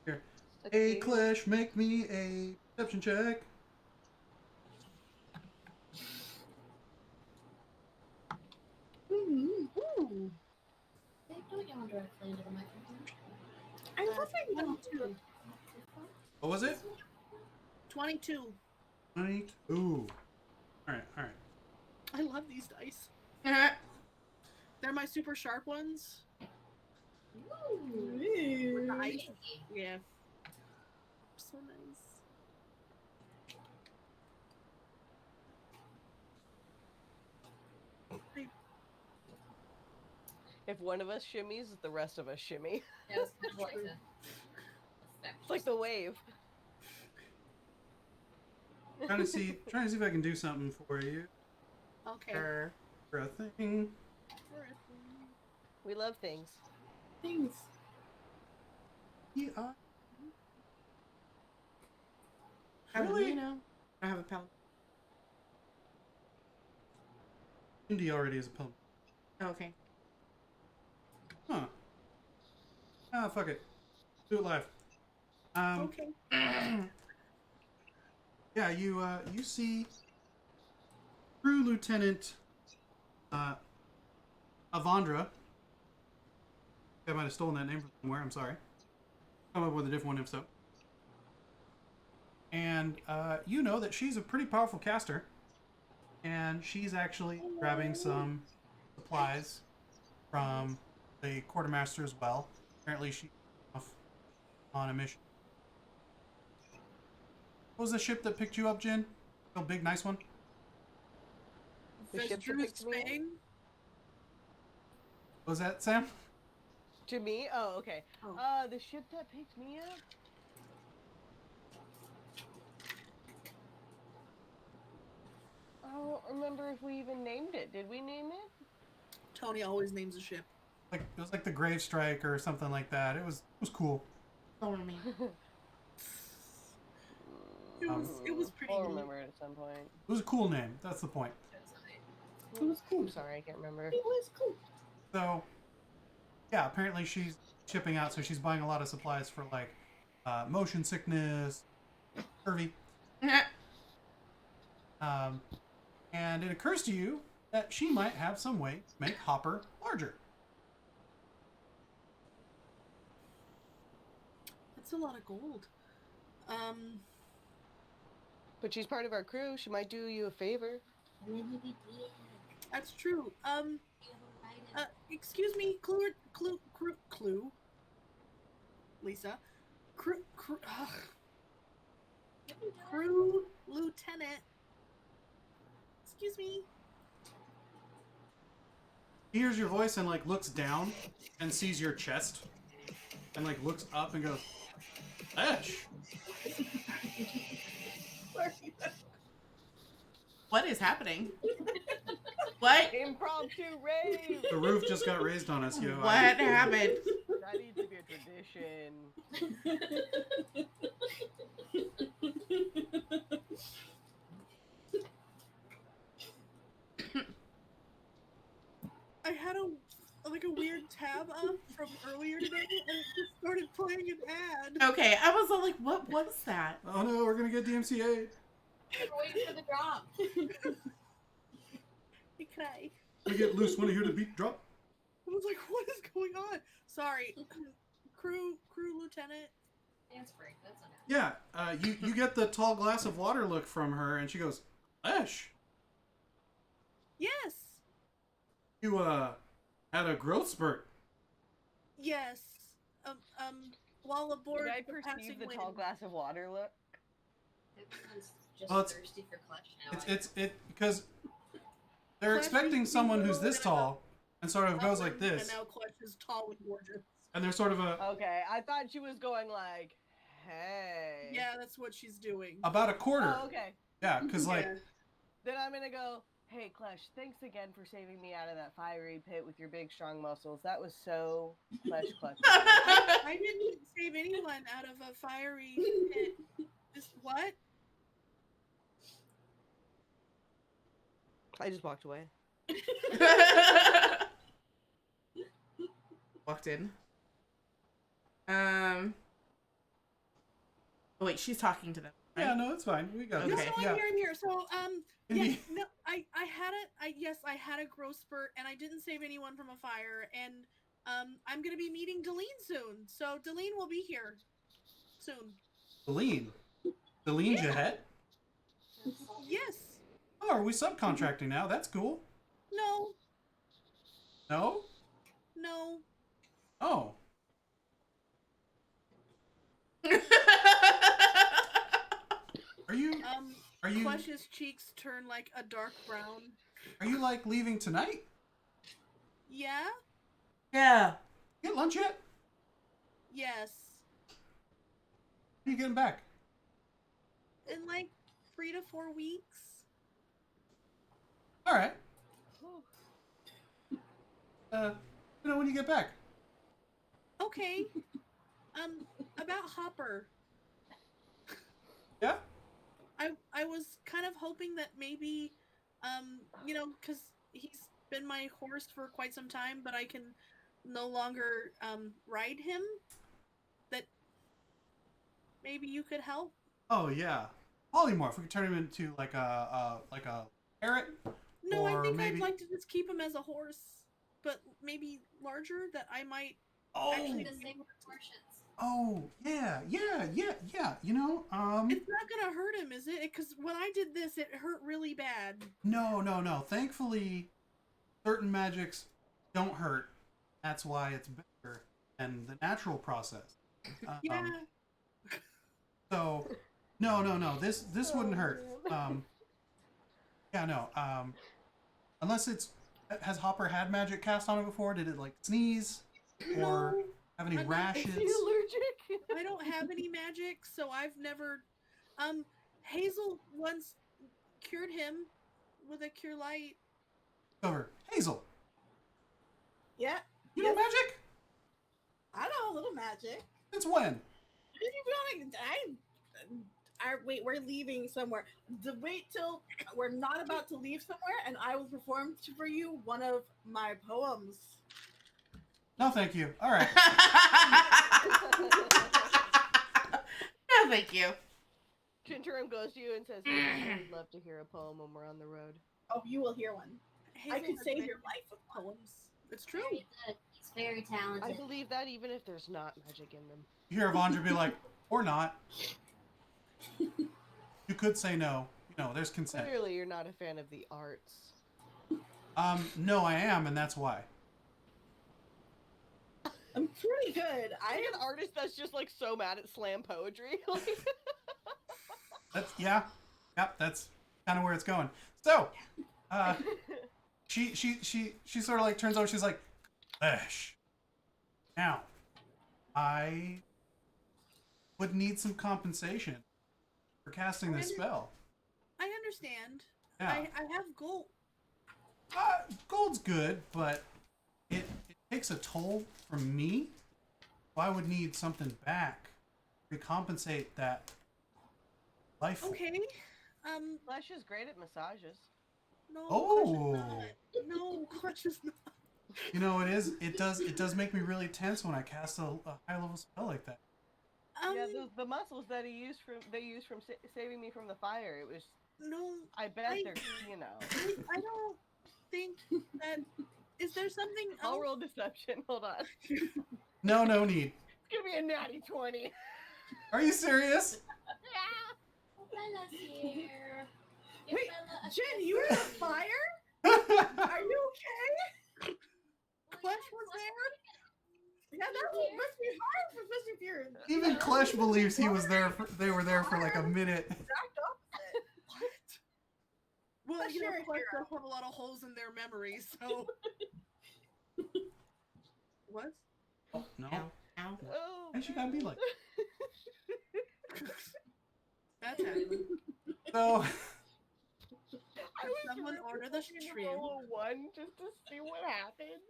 Here. Hey, Klesh, make me a perception check. Ooh. They don't yawn directly into the microphone. I love it. 22. What was it? 22. 20. Ooh. Alright. I love these dice. They're my super sharp ones. Ooh. Nice. Yeah. So nice. If one of us shimmies, the rest of us shimmy. Yeah, it's kind of like a It's like the wave. Trying to see if I can do something for you. Okay. Or For a thing. We love things. Things. Yeah. Really? Really? I have a palomino. Indy already is a pilgrim. Oh, okay. Huh. Ah, fuck it. Do it live. Okay. Yeah, you see Crew Lieutenant Avandra. I might have stolen that name from somewhere, I'm sorry. Come up with a different one if so. And you know that she's a pretty powerful caster. And she's actually grabbing some supplies from the quartermaster as well. Apparently she's off on a mission. What was the ship that picked you up, Jin? A big, nice one? The ship that Drew picked me up? Spain. What was that, Sam? To me? Oh, okay. Oh. The ship that picked me up? I don't remember if we even named it. Did we name it? Tony always names a ship. Like it was like the Grave Strike or something like that. It was cool. Don't me. It was pretty I'll neat. remember it at some point. It was a cool name. That's the point. It was cool. I'm sorry, I can't remember. It was cool. So, yeah, apparently she's shipping out, so she's buying a lot of supplies for like motion sickness, scurvy. And it occurs to you that she might have some way to make Hopper larger. That's a lot of gold. But she's part of our crew. She might do you a favor. That's true. Excuse me, Clue. Lisa. Crew Lieutenant. Excuse me. He hears your voice and like looks down and sees your chest and like looks up and goes, Klesh. What is happening? What? Impromptu rave! The roof just got raised on us, yo. What happened? That needs to be a tradition. I had a weird tab up from earlier today, and it just started playing an ad. Okay, I was all like, what was that? Oh no, we're gonna get DMCA. We're waiting for the drop. I cry. We get loose. Want to hear the beat drop? I was like, what is going on? Sorry, crew lieutenant. Dance break. That's not happening. Yeah. You get the tall glass of water look from her, and she goes, Klesh, Yes. you had a growth spurt. Yes. While aboard Did I the perceive passing the wind. tall glass of water look? Everyone's just Well, it's- thirsty for Klesh now. It's because they're Klesh expecting needs to someone be who's this little tall and sort of goes like And this, now Klesh is tall and gorgeous. and they're sort of a Okay, I thought she was going like, hey. Yeah, that's what she's doing. about a quarter. Oh, okay. Yeah, because like Yeah. Then I'm gonna go, hey, Klesh, thanks again for saving me out of that fiery pit with your big, strong muscles. That was so Klesh clutch. I didn't save anyone out of a fiery pit. Just what? I just walked away. Walked in. Oh wait, she's talking to them. Right? yeah, no, it's fine. We got Okay. this. No, Yeah. I'm here. So, yeah, Indeed. no, I had a growth spurt, and I didn't save anyone from a fire, and I'm gonna be meeting Deline soon. So Deline will be here soon. Deline. Deline's your head? Yes. Oh, are we subcontracting now? That's cool. No. No? No. Oh. Are you Klesh's cheeks turn like a dark brown. like leaving tonight? Yeah. Yeah. Get lunch yet? Yes. When are you getting back? In like 3 to 4 weeks. All right. When you get back? Okay. About Hopper. Yeah. I was kind of hoping that maybe, because he's been my horse for quite some time, but I can no longer ride him. That maybe you could help. Oh yeah. Polymorph. We could turn him into like a parrot. No, I Or think maybe- I'd like to just keep him as a horse, but maybe larger. That I might Oh. actually. The same proportions. Oh yeah. You know. It's not gonna hurt him, is it? Because when I did this, it hurt really bad. No. Thankfully, certain magics don't hurt. That's why it's better than the natural process. Yeah. So, no. This wouldn't hurt. Yeah, no. Unless has Hopper had magic cast on it before? Did it like sneeze or No, have any I'm not- rashes? Is he allergic? I don't have any magic, so I've never. Hazel once cured him with a cure light. Over. Hazel, Yeah. you know Yes. magic? I know a little magic. Since when? Wait, we're leaving somewhere. Wait till we're not about to leave somewhere, and I will perform for you one of my poems. No, thank you. All right. No, thank you. Jinterim goes to you and says, I'd love to hear a poem when we're on the road. Oh, you will hear one. I Hazel could has save many your life with one. poems. It's true. Very good. He's very I talented. believe that even if there's not magic in them. You hear Avandra be like, or not. You could say no. You know, there's consent. Clearly, you're not a fan of the arts. No, I am, and that's why. I'm pretty good. I'm an artist that's just like so mad at slam poetry. That's yep. That's kind of where it's going. So, she sort of like turns over. She's like, Klesh. Now, I would need some compensation for casting this spell. I understand. Yeah. I have gold. Gold's good, but it takes a toll from me. So I would need something back to compensate that life. Okay. Klesh is great at massages. No, Oh. Clutch is not. No, Clutch is not. You know, it does make me really tense when I cast a high level spell like that. Yeah, the muscles that they used from saving me from the fire. It was. No. I bet they're, you know. I don't think that. Is there something else? I'll roll deception. Hold on. No need. It's gonna be a natty 20. Are you serious? Bella's here. Wait, Jen, you were on fire? Are you okay? Clutch was there? Yeah, that must be hard for Mr. Fury. Even Klesh believes he was there. They were there for like a minute. Exact opposite. Well, Clutch, you know, you're a Clutch hero. does have a lot of holes in their memory, so. What? Oh, no. Ow. Ow. Oh. Why you gotta be like? That's happening. So, I was Someone really order the hoping to stream. roll a 1 just to see what happened.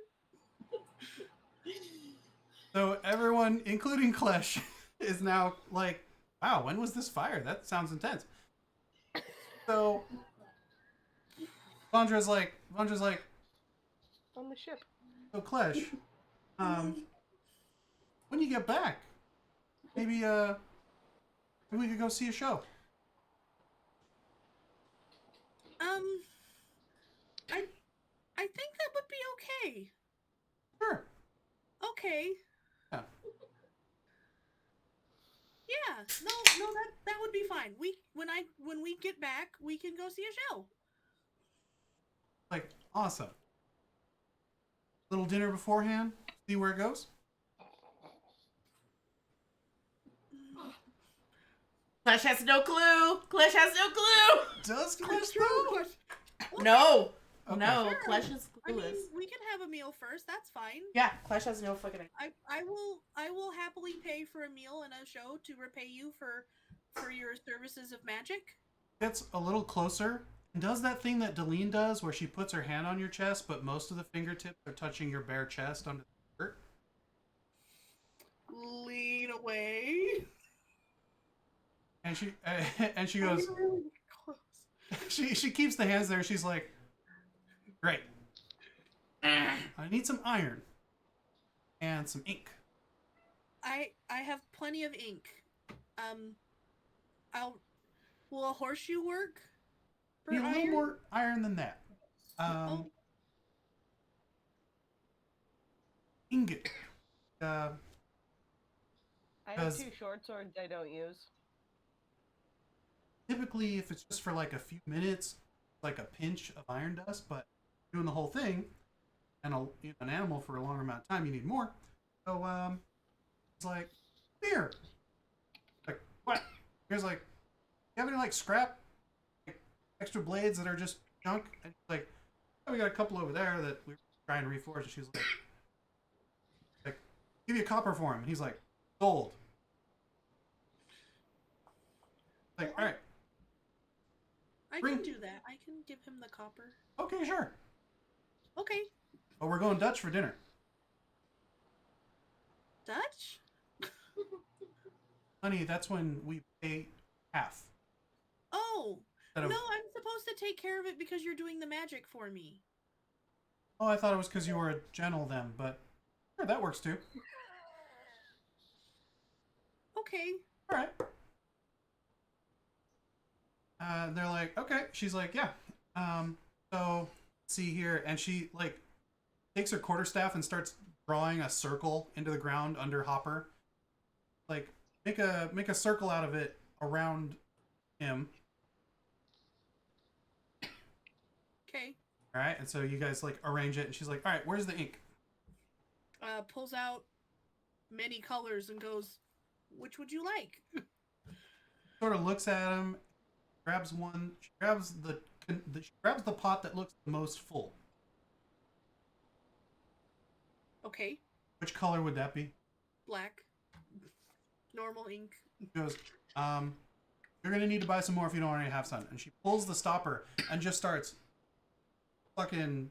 so everyone, including Klesh, is now like, wow, when was this fire? That sounds intense. So, Vondra's like, On the ship. so Klesh, when you get back, maybe we could go see a show. I think that would be okay. Sure. Okay. Yeah. Yeah. No, that would be fine. When we get back, we can go see a show. Like, awesome. Little dinner beforehand. See where it goes. Klesh has no clue. Klesh has no clue. Does That's Klesh true. though? Clutch. No. Okay. No. Sure. Klesh is I mean, clueless. we can have a meal first. That's fine. Yeah, Klesh has no fucking idea. I will happily pay for a meal and a show to repay you for your services of magic. Gets a little closer and does that thing that Deline does where she puts her hand on your chest, but most of the fingertips are touching your bare chest under the shirt. Lean away. And she goes, Really close. she keeps the hands there. She's like, great. I need some iron and some ink. I have plenty of ink. Will a horseshoe work? For Need a little iron? more iron than that. Oh. Ingot. I have Does- 2 short swords I don't use. Typically, if it's just for like a few minutes, like a pinch of iron dust, but doing the whole thing and an animal for a longer amount of time, you need more. So, it's like, here. Like, what? Here's like, you have any like scrap, like, extra blades that are just junk? And she's like, oh, we got a couple over there that we're trying to reforge. And she's like, give you a copper for him. And he's like, gold. Like, all right. I Bring- can do that. I can give him the copper. Okay, sure. Okay. But we're going Dutch for dinner. Dutch? Honey, that's when we pay half. Oh. Instead of- No, I'm supposed to take care of it because you're doing the magic for me. Oh, I thought it was because you were a gentle then, but sure, that works too. Okay. All right. They're like, okay. She's like, yeah. So see here, and she like takes her quarterstaff and starts drawing a circle into the ground under Hopper. Like, make a circle out of it around him. Okay. All right, and so you guys like arrange it, and she's like, all right, where's the ink? Pulls out many colors and goes, which would you like? Sort of looks at him, grabs one. She grabs the pot that looks the most full. Okay. Which color would that be? Black. Normal ink. She goes, you're gonna need to buy some more if you don't already have some. And she pulls the stopper and just starts fucking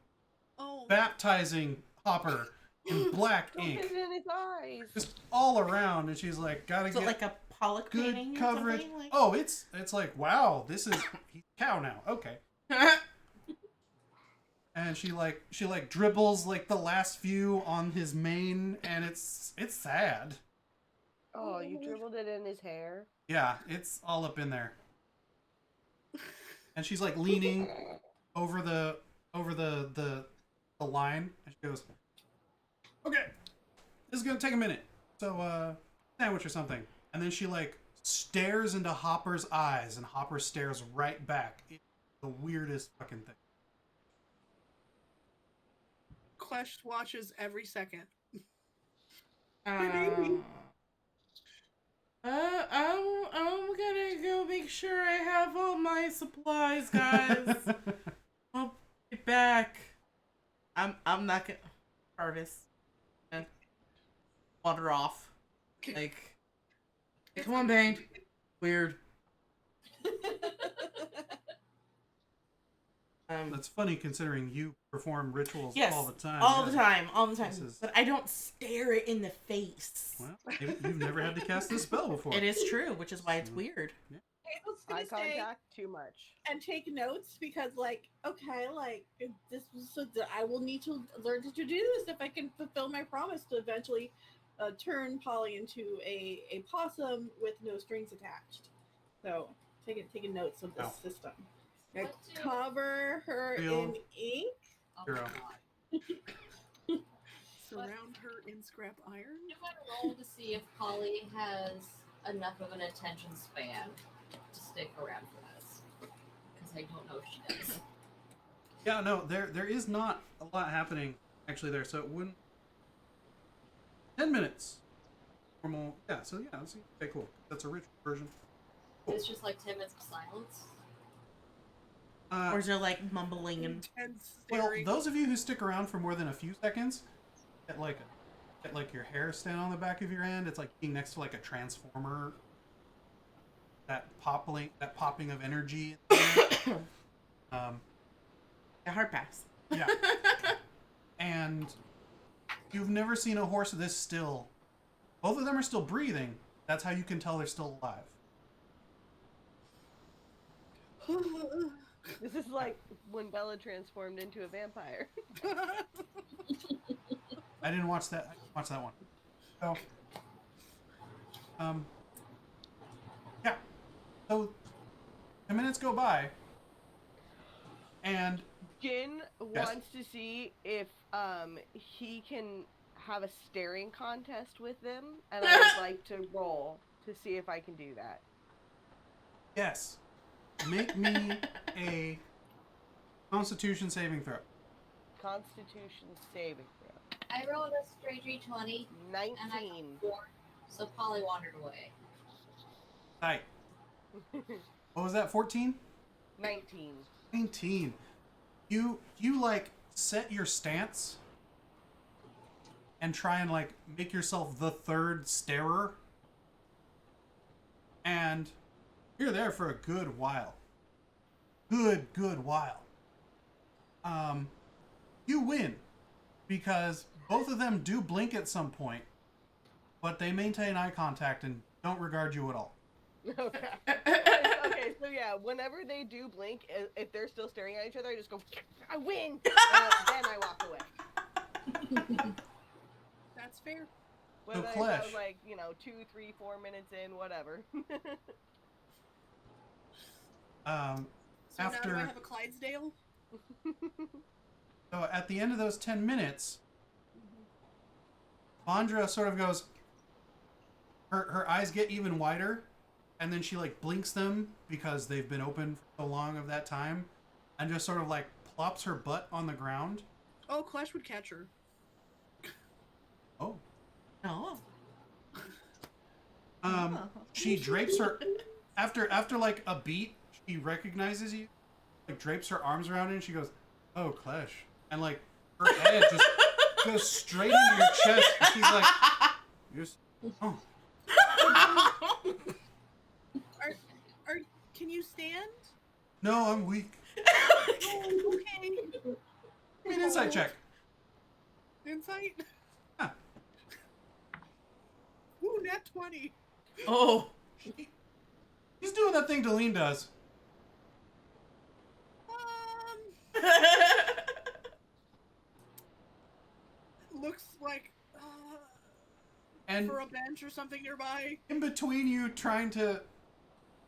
Oh. baptizing Hopper in black Don't ink, get it in his eyes. just all around. And she's like, gotta Is it get like a colic good painting or coverage. something, like... Oh, it's like, wow, this is he's a cow now. Okay. And she dribbles like the last few on his mane, and it's sad. Oh, you dribbled it in his hair? Yeah, it's all up in there. And she's like leaning over the line, and she goes, "Okay, this is gonna take a minute. So sandwich or something." And then she like stares into Hopper's eyes, and Hopper stares right back. It's the weirdest fucking thing. Klesh watches every second. I'm gonna go make sure I have all my supplies, guys. I'll be back. I'm not gonna Karvis. Wander off. Like, hey, come on, Bane. Weird. That's funny considering you perform rituals Yes, all the time. all Yeah. the time, all the time. This is- But I don't stare it in the face. Well, you've never had to cast this spell before. It is true, which is why it's weird. I was gonna Eye say contact, too much. and take notes because, like, okay, like this was so I will need to learn to do this if I can fulfill my promise to eventually turn Polly into a possum with no strings attached. So taking notes of this Oh. system. What I do- cover her Real- in ink. Oh Hero. my god. Surround her in scrap iron. I'm gonna roll to see if Polly has enough of an attention span to stick around for this. Because I don't know if she does. Yeah, no, there is not a lot happening actually there, so it wouldn't. 10 minutes. Normal. Yeah, so yeah, let's see. Okay, cool. That's a ritual version. It's just like 10 minutes of silence. Or is there like mumbling and Intense Well, staring. those of you who stick around for more than a few seconds, get like your hair stand on the back of your hand. It's like being next to like a transformer. That popping of energy. a hard pass? Yeah. And you've never seen a horse this still. Both of them are still breathing. That's how you can tell they're still alive. This is like when Bella transformed into a vampire. I didn't watch that. I didn't watch that one. So, yeah. So, 10 minutes go by, and Jin Yes. wants to see if he can have a staring contest with them, and I would like to roll to see if I can do that. yes, make me a Constitution saving throw. Constitution saving throw. I rolled a straight D20 and I 19. got 4, so Polly wandered away. Tight. What was that? 14? 19. 19. You like set your stance and try and like make yourself the third starer, and you're there for a good while. Good while. You win because both of them do blink at some point, but they maintain eye contact and don't regard you at all. Okay. Okay, so yeah, whenever they do blink, if they're still staring at each other, I just go, I win! Then I walk away. That's fair. Whether that Klesh. was like, 2, 3, 4 minutes in, whatever. So After- now do I have a Clydesdale? So at the end of those 10 minutes, Vondra sort of goes, her eyes get even wider, and then she like blinks them because they've been open for so long of that time, and just sort of like plops her butt on the ground. Oh, Klesh would catch her. Oh. Oh. She drapes her after like a beat, she recognizes you, like drapes her arms around you, and she goes, "Oh, Klesh," and like her head just goes straight into your chest. And she's like, "You're oh." Can you stand? No, I'm weak. Oh, okay. Give me an insight check. Insight? Yeah. Ooh, nat 20. Oh. He's doing that thing Deline does. Looks like And for a bench or something nearby. in between you trying to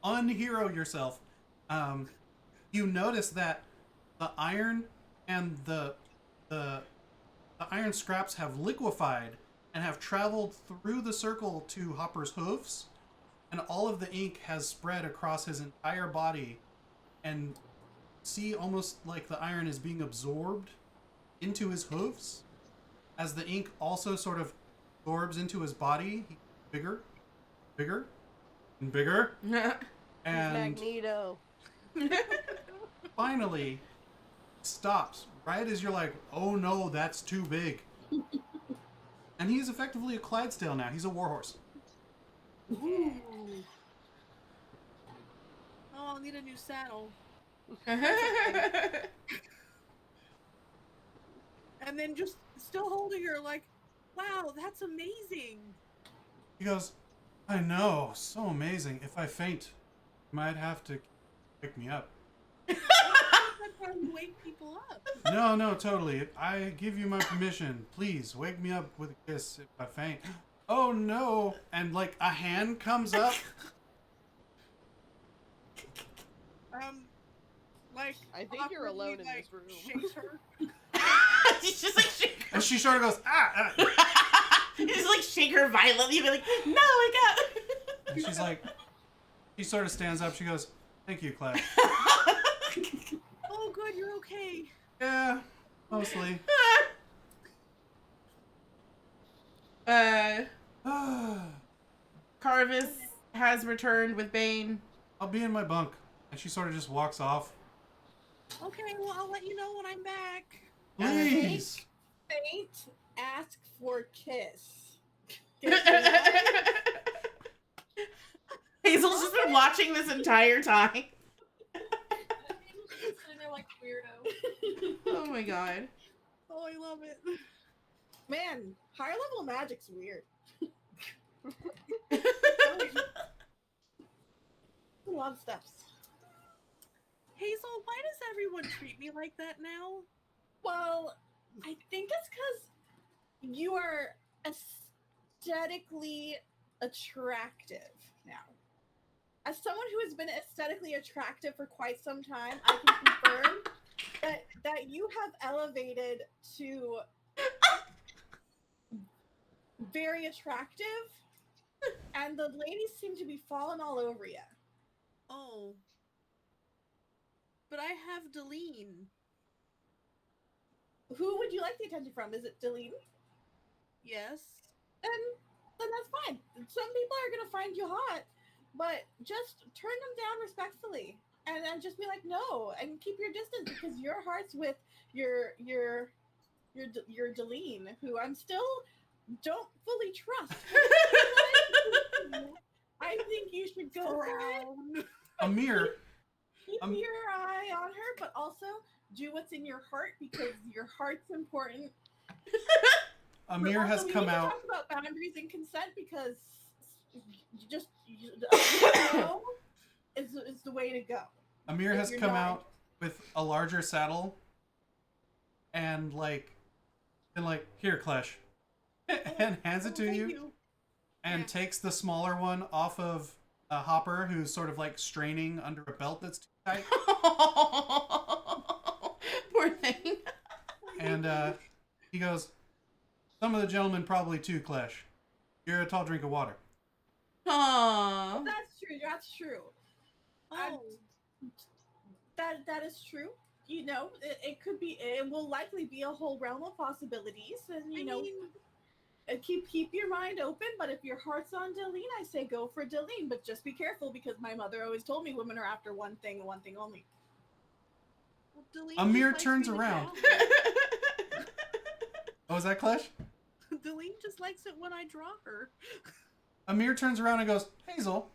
unhero yourself, you notice that the iron and the iron scraps have liquefied and have traveled through the circle to Hopper's hooves, and all of the ink has spread across his entire body, and see almost like the iron is being absorbed into his hooves as the ink also sort of absorbs into his body. Bigger, bigger, and bigger. And Magneto. finally stops right as you're like, oh no, that's too big. And he's effectively a Clydesdale now. He's a warhorse. Ooh. Oh, I'll need a new saddle. And then just still holding her like, wow, that's amazing. He goes, I know, so amazing. If I faint, you might have to pick me up. I'm trying to wake people up. No, totally. I give you my permission. Please, wake me up with a kiss if I faint. Oh no. And like a hand comes up. Like I think you're alone in this room. Shakes her. She's just like shake her. And she sort of goes, ah. You just like shake her violently. You'd be like, no, wake up. And she's like, she sort of stands up. She goes, thank you, Klesh. Oh, good, you're okay. Yeah, mostly. Karvis has returned with Bane. I'll be in my bunk. And she sort of just walks off. Okay, well, I'll let you know when I'm back. Please. Faint, ask for kiss. Hazel's just been watching this entire time. Sitting there like weirdo. Oh my god. Oh, I love it. Man, higher level magic's weird. A lot of steps. Hazel, why does everyone treat me like that now? Well, I think it's because you are aesthetically attractive now. As someone who has been aesthetically attractive for quite some time, I can confirm that you have elevated to very attractive, and the ladies seem to be falling all over you. Oh. But I have Deline. Who would you like the attention from? Is it Deline? Yes. Then that's fine. Some people are gonna find you hot, but just turn them down respectfully, and then just be like no, and keep your distance because your heart's with your Deline, who I'm still don't fully trust. I think you should go for it. Amir. Keep your eye on her, but also do what's in your heart because your heart's important. Amir has Also, we come need to out. talk about boundaries and consent because know is the way to go. Amir if has you're come not- out with a larger saddle and here, Klesh, and hands it to thank you, and Yeah. takes the smaller one off of Hopper, who's sort of like straining under a belt that's too tight. Poor thing. And he goes, some of the gentlemen probably too, Klesh. You're a tall drink of water. Aww. That's true. That's true. Oh. That is true. You know, it could be. It will likely be a whole realm of possibilities, and you know, keep your mind open. But if your heart's on Deline, I say go for Deline. But just be careful because my mother always told me women are after one thing and one thing only. Well, Deline Amir just likes turns me to around. draw her. Oh, is that Klesh? Deline just likes it when I draw her. Amir turns around and goes, Hazel,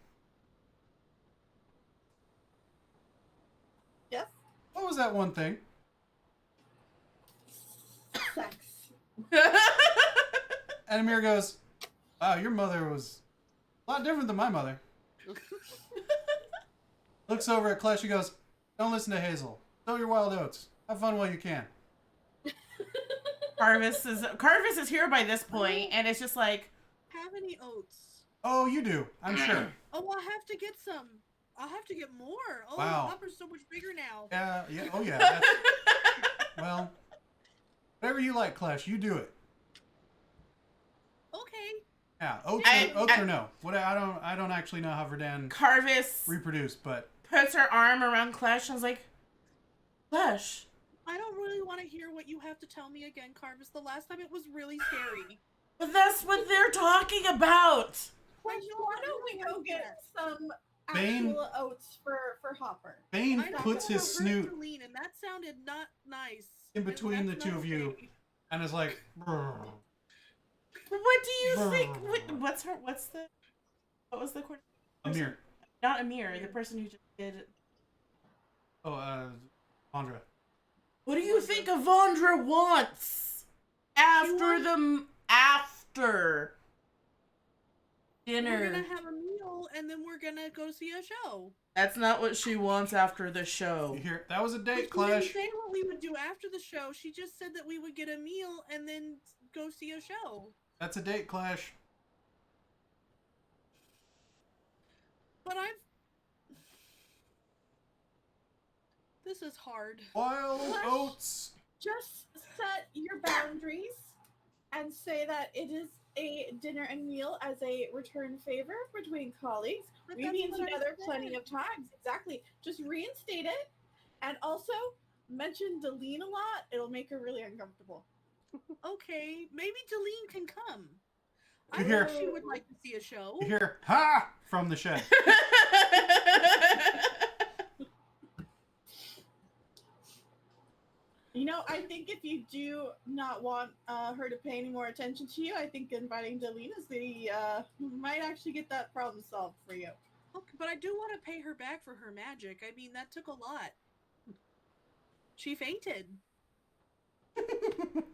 Yes. what was that one thing? Sex. And Amir goes, wow, your mother was a lot different than my mother. Looks over at Klesh and goes, "Don't listen to Hazel. Sow your wild oats. Have fun while you can." Karvis is here by this point, and it's just like, Have any oats? Oh, you do. I'm sure. Oh, I'll have to get some. I'll have to get more. Oh, Wow. the hopper's so much bigger now. Yeah. Oh, yeah. That's, well, whatever you like, Klesh. You do it. Okay. Yeah. Oats or no? What I don't actually know how Verdan Karvis reproduce, but puts her arm around Klesh and is like, Klesh. I don't really want to hear what you have to tell me again, Karvis. The last time it was really scary. But that's what they're talking about. Why don't we go get some Bane- actual oats for Hopper? Bane I don't puts wanna his hurt snoot Jolene, and that sounded not nice. in between the That's two not of you okay. and is like, "Brr." What do you think? What was the court? Amir. Not Amir, the person who just did. Oh, Andra. What do you think Avandra wants after dinner? We're gonna have a meal, and then we're gonna go see a show. That's not what she wants after the show. You hear? That was a date, She didn't Clash. say what we would do after the show. She just said that we would get a meal and then go see a show. That's a date, Clash. But this is hard. Wild Clash. oats. Just set your boundaries and say that it is a dinner and meal as a return favor between colleagues. But We've that's been what I together said. plenty of times. Exactly. Just reinstate it. And also mention Deline a lot. It'll make her really uncomfortable. Okay, maybe Deline can come. I You know hear- she would like to see a show. You hear, "Ha!" from the shed. You know, I think if you do not want her to pay any more attention to you, I think inviting Deline is might actually get that problem solved for you. Okay, but I do want to pay her back for her magic. I mean, that took a lot. She fainted.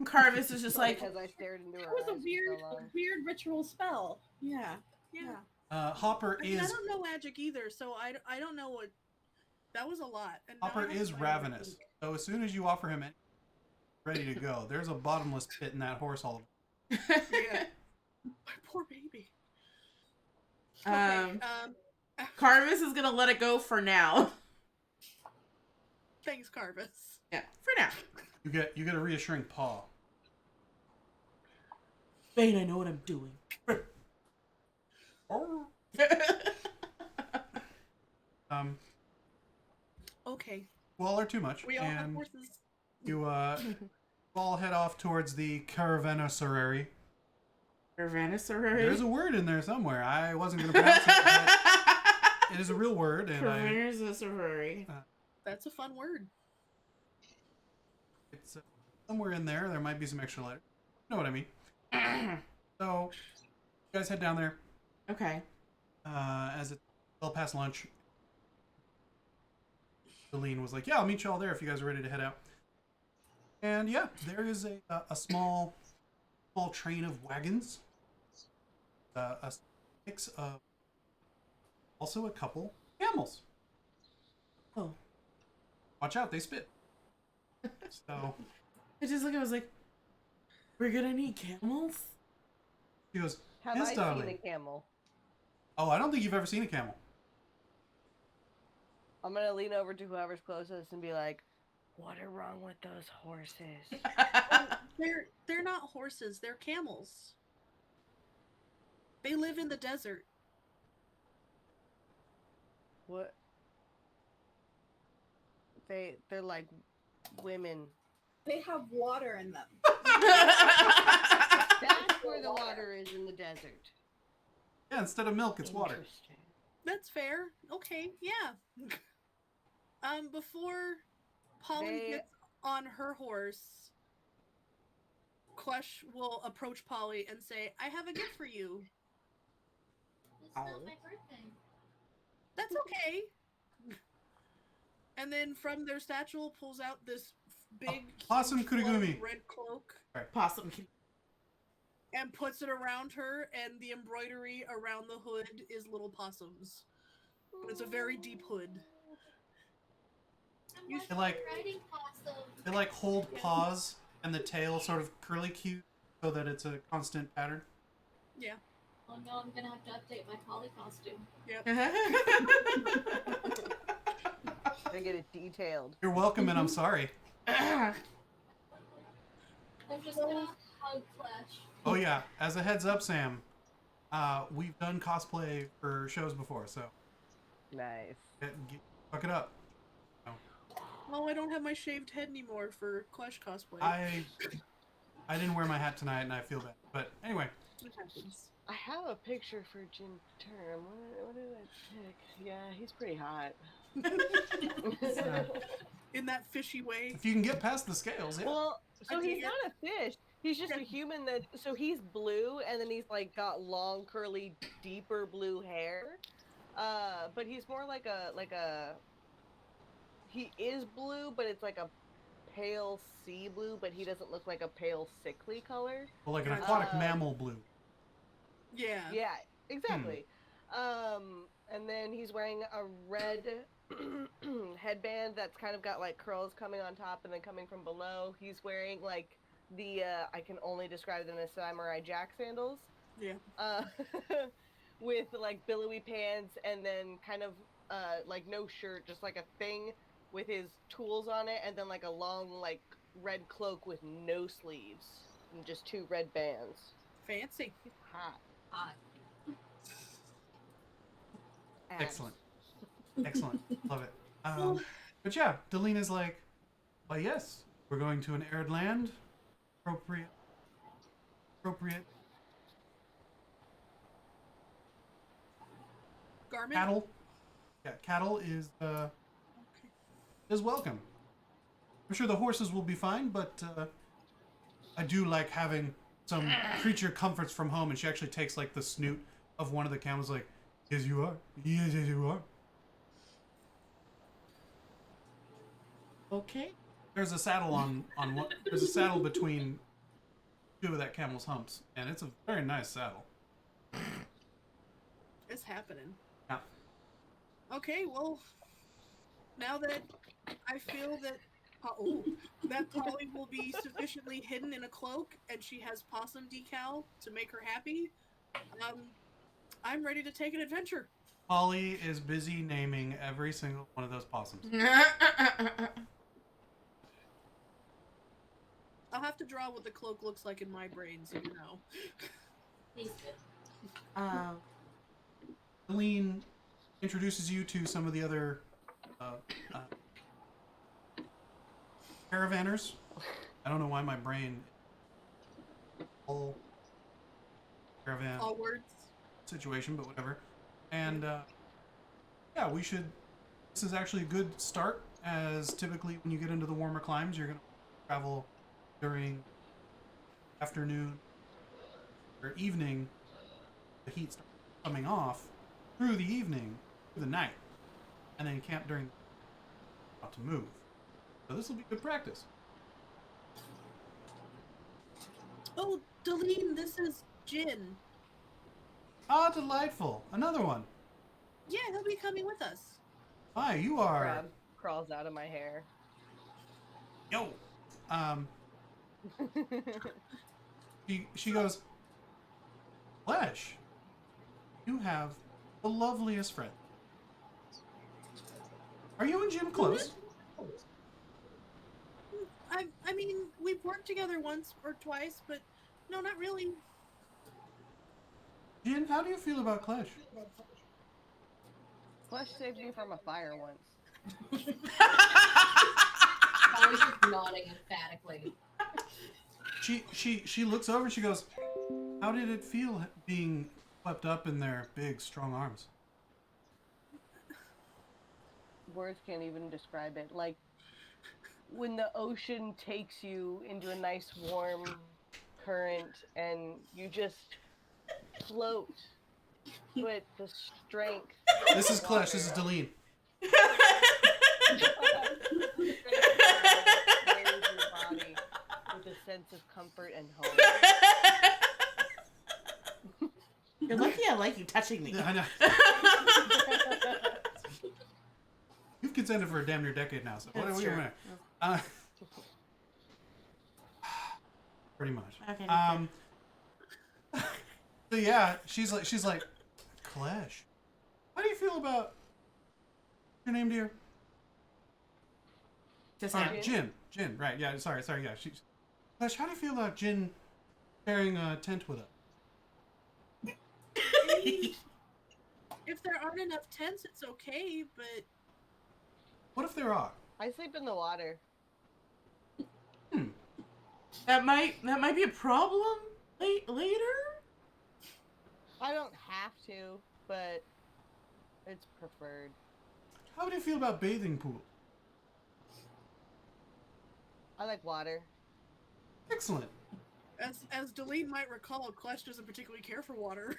Karvis is just like, because I stared into her It was eyes a for weird, so long. weird ritual spell. Yeah. Yeah. Hopper I mean, I is don't know magic either, so I don't know what. That was a lot. And now I Hopper have to is find ravenous. everything. So as soon as you offer him anything, ready to go. There's a bottomless pit in that horse hole. Yeah. My poor baby. Um, Okay, Karvis is gonna let it go for now. thanks, Karvis. Yeah, for now. You get a reassuring paw. Bane, I know what I'm doing. Okay. Well, or too much. We all have And horses. you all head off towards the Caravanserai. Caravanserai. There's a word in there somewhere. I wasn't going to pronounce it, but it is a real word, and Caravanserai. it's That's a fun word. somewhere in there. There might be some extra letters. You know what I mean? So, you guys head down there. Okay. As it's well past lunch, Deline was like, "Yeah, I'll meet you all there if you guys are ready to head out." And yeah, there is a small train of wagons, a mix of also a couple camels. Oh. Watch out, they spit. So I just look at it, I was like, we're gonna need camels? she goes, Have "Yes, I darling." seen a camel? Oh, I don't think you've ever seen a camel. I'm gonna lean over to whoever's closest and be like, "What are wrong with those horses?" They're not horses. They're camels. They live in the desert. What? They're like women. They have water in them. That's where the water is in the desert. Yeah, instead of milk, it's water. Interesting. That's fair. Okay, yeah. Before Polly They- gets on her horse, Klesh will approach Polly and say, "I have a gift for you." It's not my birthday. That's okay. And then from their satchel pulls out this big Possum huge, kurigumi. red cloak Possum. and puts it around her, and the embroidery around the hood is little possums. But it's a very deep hood. You They like Riding costume. they like hold paws and the tail sort of curly cue so that it's a constant pattern. Yeah. Oh no, I'm gonna have to update my collie costume. I get it detailed. You're welcome, and I'm sorry. I'm just gonna hug Klesh. Oh yeah, as a heads up, Sam, we've done cosplay for shows before, so Nice. fuck it up. Oh, I don't have my shaved head anymore for Klesh cosplay. I didn't wear my hat tonight, and I feel bad. But anyway, It happens. I have a picture for Jin Term. What did I pick? Yeah, he's pretty hot. In that fishy way. if you can get past the scales, yeah. Well, so I he's dig not a fish. He's just a human that. So he's blue, and then he's like got long, curly, deeper blue hair. But he's more like a. He is blue, but it's like a pale sea blue. But he doesn't look like a pale, sickly color. Well, like an aquatic mammal blue. Yeah. Yeah, exactly. And then he's wearing a red headband that's kind of got like curls coming on top and then coming from below. He's wearing like the I can only describe them as Samurai Jack sandals. Yeah. With like billowy pants and then kind of like no shirt, just like a thing with his tools on it, and then like a long like red cloak with no sleeves and just 2 red bands. Fancy. Hot. Hot. Abs. Excellent. Love it. But yeah, Delina's like, well, yes, we're going to an arid land. Appropriate. Garment? Cattle. Yeah, cattle is welcome. I'm sure the horses will be fine, but I do like having some creature comforts from home. And she actually takes like the snoot of one of the camels, like, yes, you are. Yes, you are. Okay. There's a saddle on one. There's a saddle between 2 of that camel's humps, and it's a very nice saddle. It's happening. Yeah. Okay, well, now that I feel that that Polly will be sufficiently hidden in a cloak and she has possum decal to make her happy, I'm ready to take an adventure. Polly is busy naming every single one of those possums. I'll have to draw what the cloak looks like in my brain so you know. He's good. Celine introduces you to some of the other caravanners. I don't know why my brain whole caravan All words. situation, but whatever. And yeah, this is actually a good start, as typically when you get into the warmer climes, you're going to travel during afternoon or evening. The heat starts coming off through the evening, through the night, and then camp during to move. So this will be good practice. Oh, Deline, this is Jin. Ah, delightful. Another one. Yeah, he'll be coming with us. Hi, you are. Crab crawls out of my hair. Yo. She goes, Klesh, you have the loveliest friend. Are you and Jim close? I mean, we've worked together once or twice, but no, not really. Jin, how do you feel about Klesh? Klesh saved me from a fire once. Always just nodding emphatically. She looks over and she goes, how did it feel being swept up in their big, strong arms? Words can't even describe it. Like, when the ocean takes you into a nice warm current and you just float, but the strength. This is Klesh, this is Deline. With a sense of comfort and home. You're lucky I like you touching me. Yeah, I know. shit's ended for a damn near decade now, so what are That's we true. doing? Pretty much. Okay. So yeah, she's like, Klesh, how do you feel about your name, dear? Just Jin, right? Yeah, sorry, yeah. Klesh, how do you feel about Jin sharing a tent with us? If there aren't enough tents, it's okay, but What if there are? I sleep in the water. that might be a problem later. I don't have to, but it's preferred. How do you feel about bathing pool? I like water. Excellent. as Deline might recall, Klesh doesn't particularly care for water.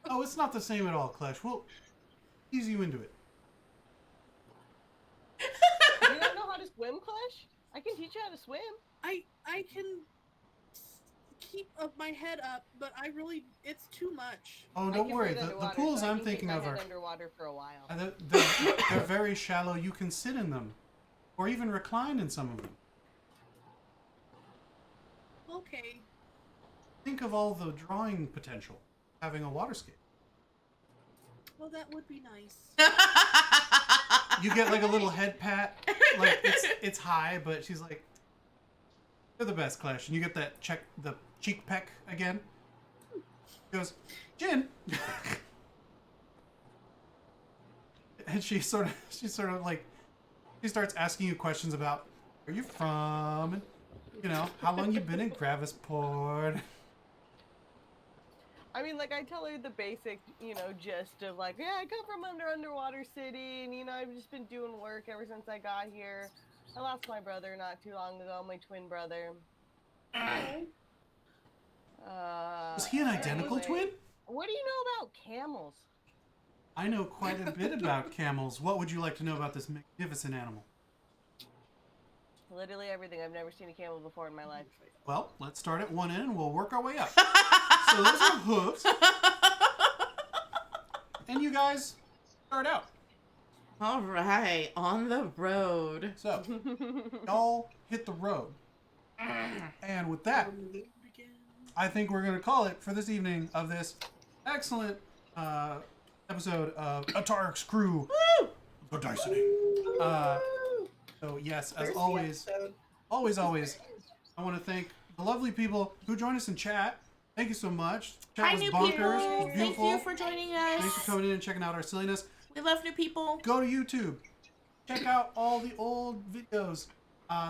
Oh, it's not the same at all, Klesh. We'll ease you into it. You don't know how to swim, Klesh? I can teach you how to swim. I can keep my head up, but it's too much. Oh, I don't can worry. breathe The underwater, pools so I I'm can keep thinking my of head are underwater for a while. they're very shallow. You can sit in them, or even recline in some of them. Okay. Think of all the drawing potential having a waterscape. Well, that would be nice. You get like a little head pat, like it's high, but she's like, "You're the best, Klesh," and you get that the cheek peck again. She goes, Jin, and she sort of like, she starts asking you questions about where you from, and you know how long you been in Gravisport. I mean, like, I tell her the basic, gist of, like, yeah, I come from Underwater City, and, I've just been doing work ever since I got here. I lost my brother not too long ago, my twin brother. Was he an identical anyway, twin? What do you know about camels? I know quite a bit about camels. What would you like to know about this magnificent animal? Literally everything. I've never seen a camel before in my life. Well, let's start at one end and we'll work our way up. So those are hooves. And you guys start out. All right, on the road. So, y'all hit the road. And with that, I think we're going to call it for this evening of this excellent episode of Atarik's Crew, The Dicening. So yes, as always, always, I want to thank the lovely people who joined us in chat. Thank you so much. Chat Hi, was new bonkers. people. It was Thank beautiful. you for joining us. Thanks for coming in and checking out our silliness. We love new people. Go to YouTube. Check out all the old videos.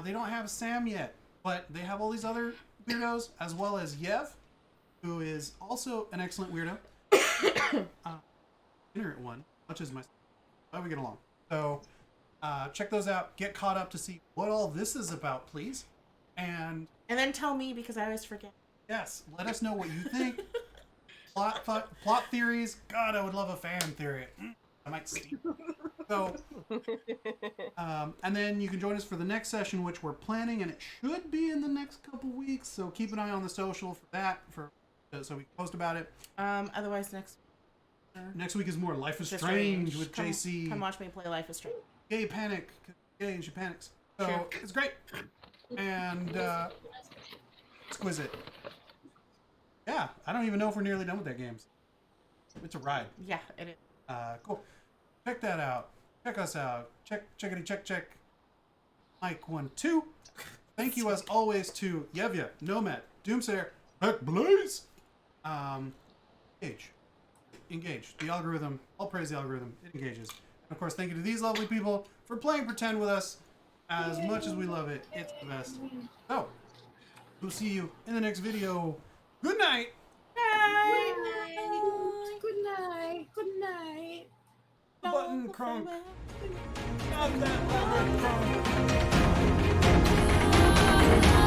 They don't have Sam yet, but they have all these other weirdos, as well as Yev, who is also an excellent weirdo. Ignorant one, much as myself. How we get along. So, check those out. Get caught up to see what all this is about, please. And then tell me, because I always forget. yes, let us know what you think. Plot theories. God, I would love a fan theory. I might steal. So, and then you can join us for the next session, which we're planning, and it should be in the next couple weeks. So keep an eye on the social for that, so we can post about it. Otherwise, Next week is more Life is Just Strange with come, JC. Come watch me play Life is Strange. Gay panic. Gay and she panics. So Sure. it's great. And exquisite. Yeah, I don't even know if we're nearly done with that game. It's a ride. Yeah, it is. Cool. Check that out. Check us out. Check. Mike 1, 2. Thank you as always to Yevya, Nomad, Doomsayer, BACKBLAZE. Engage. The algorithm. I'll praise the algorithm. It engages. And of course, thank you to these lovely people for playing pretend with us. As much as we love it, it's the best. So, we'll see you in the next video. Good night. Good night. Button crunk. Not that button crunk.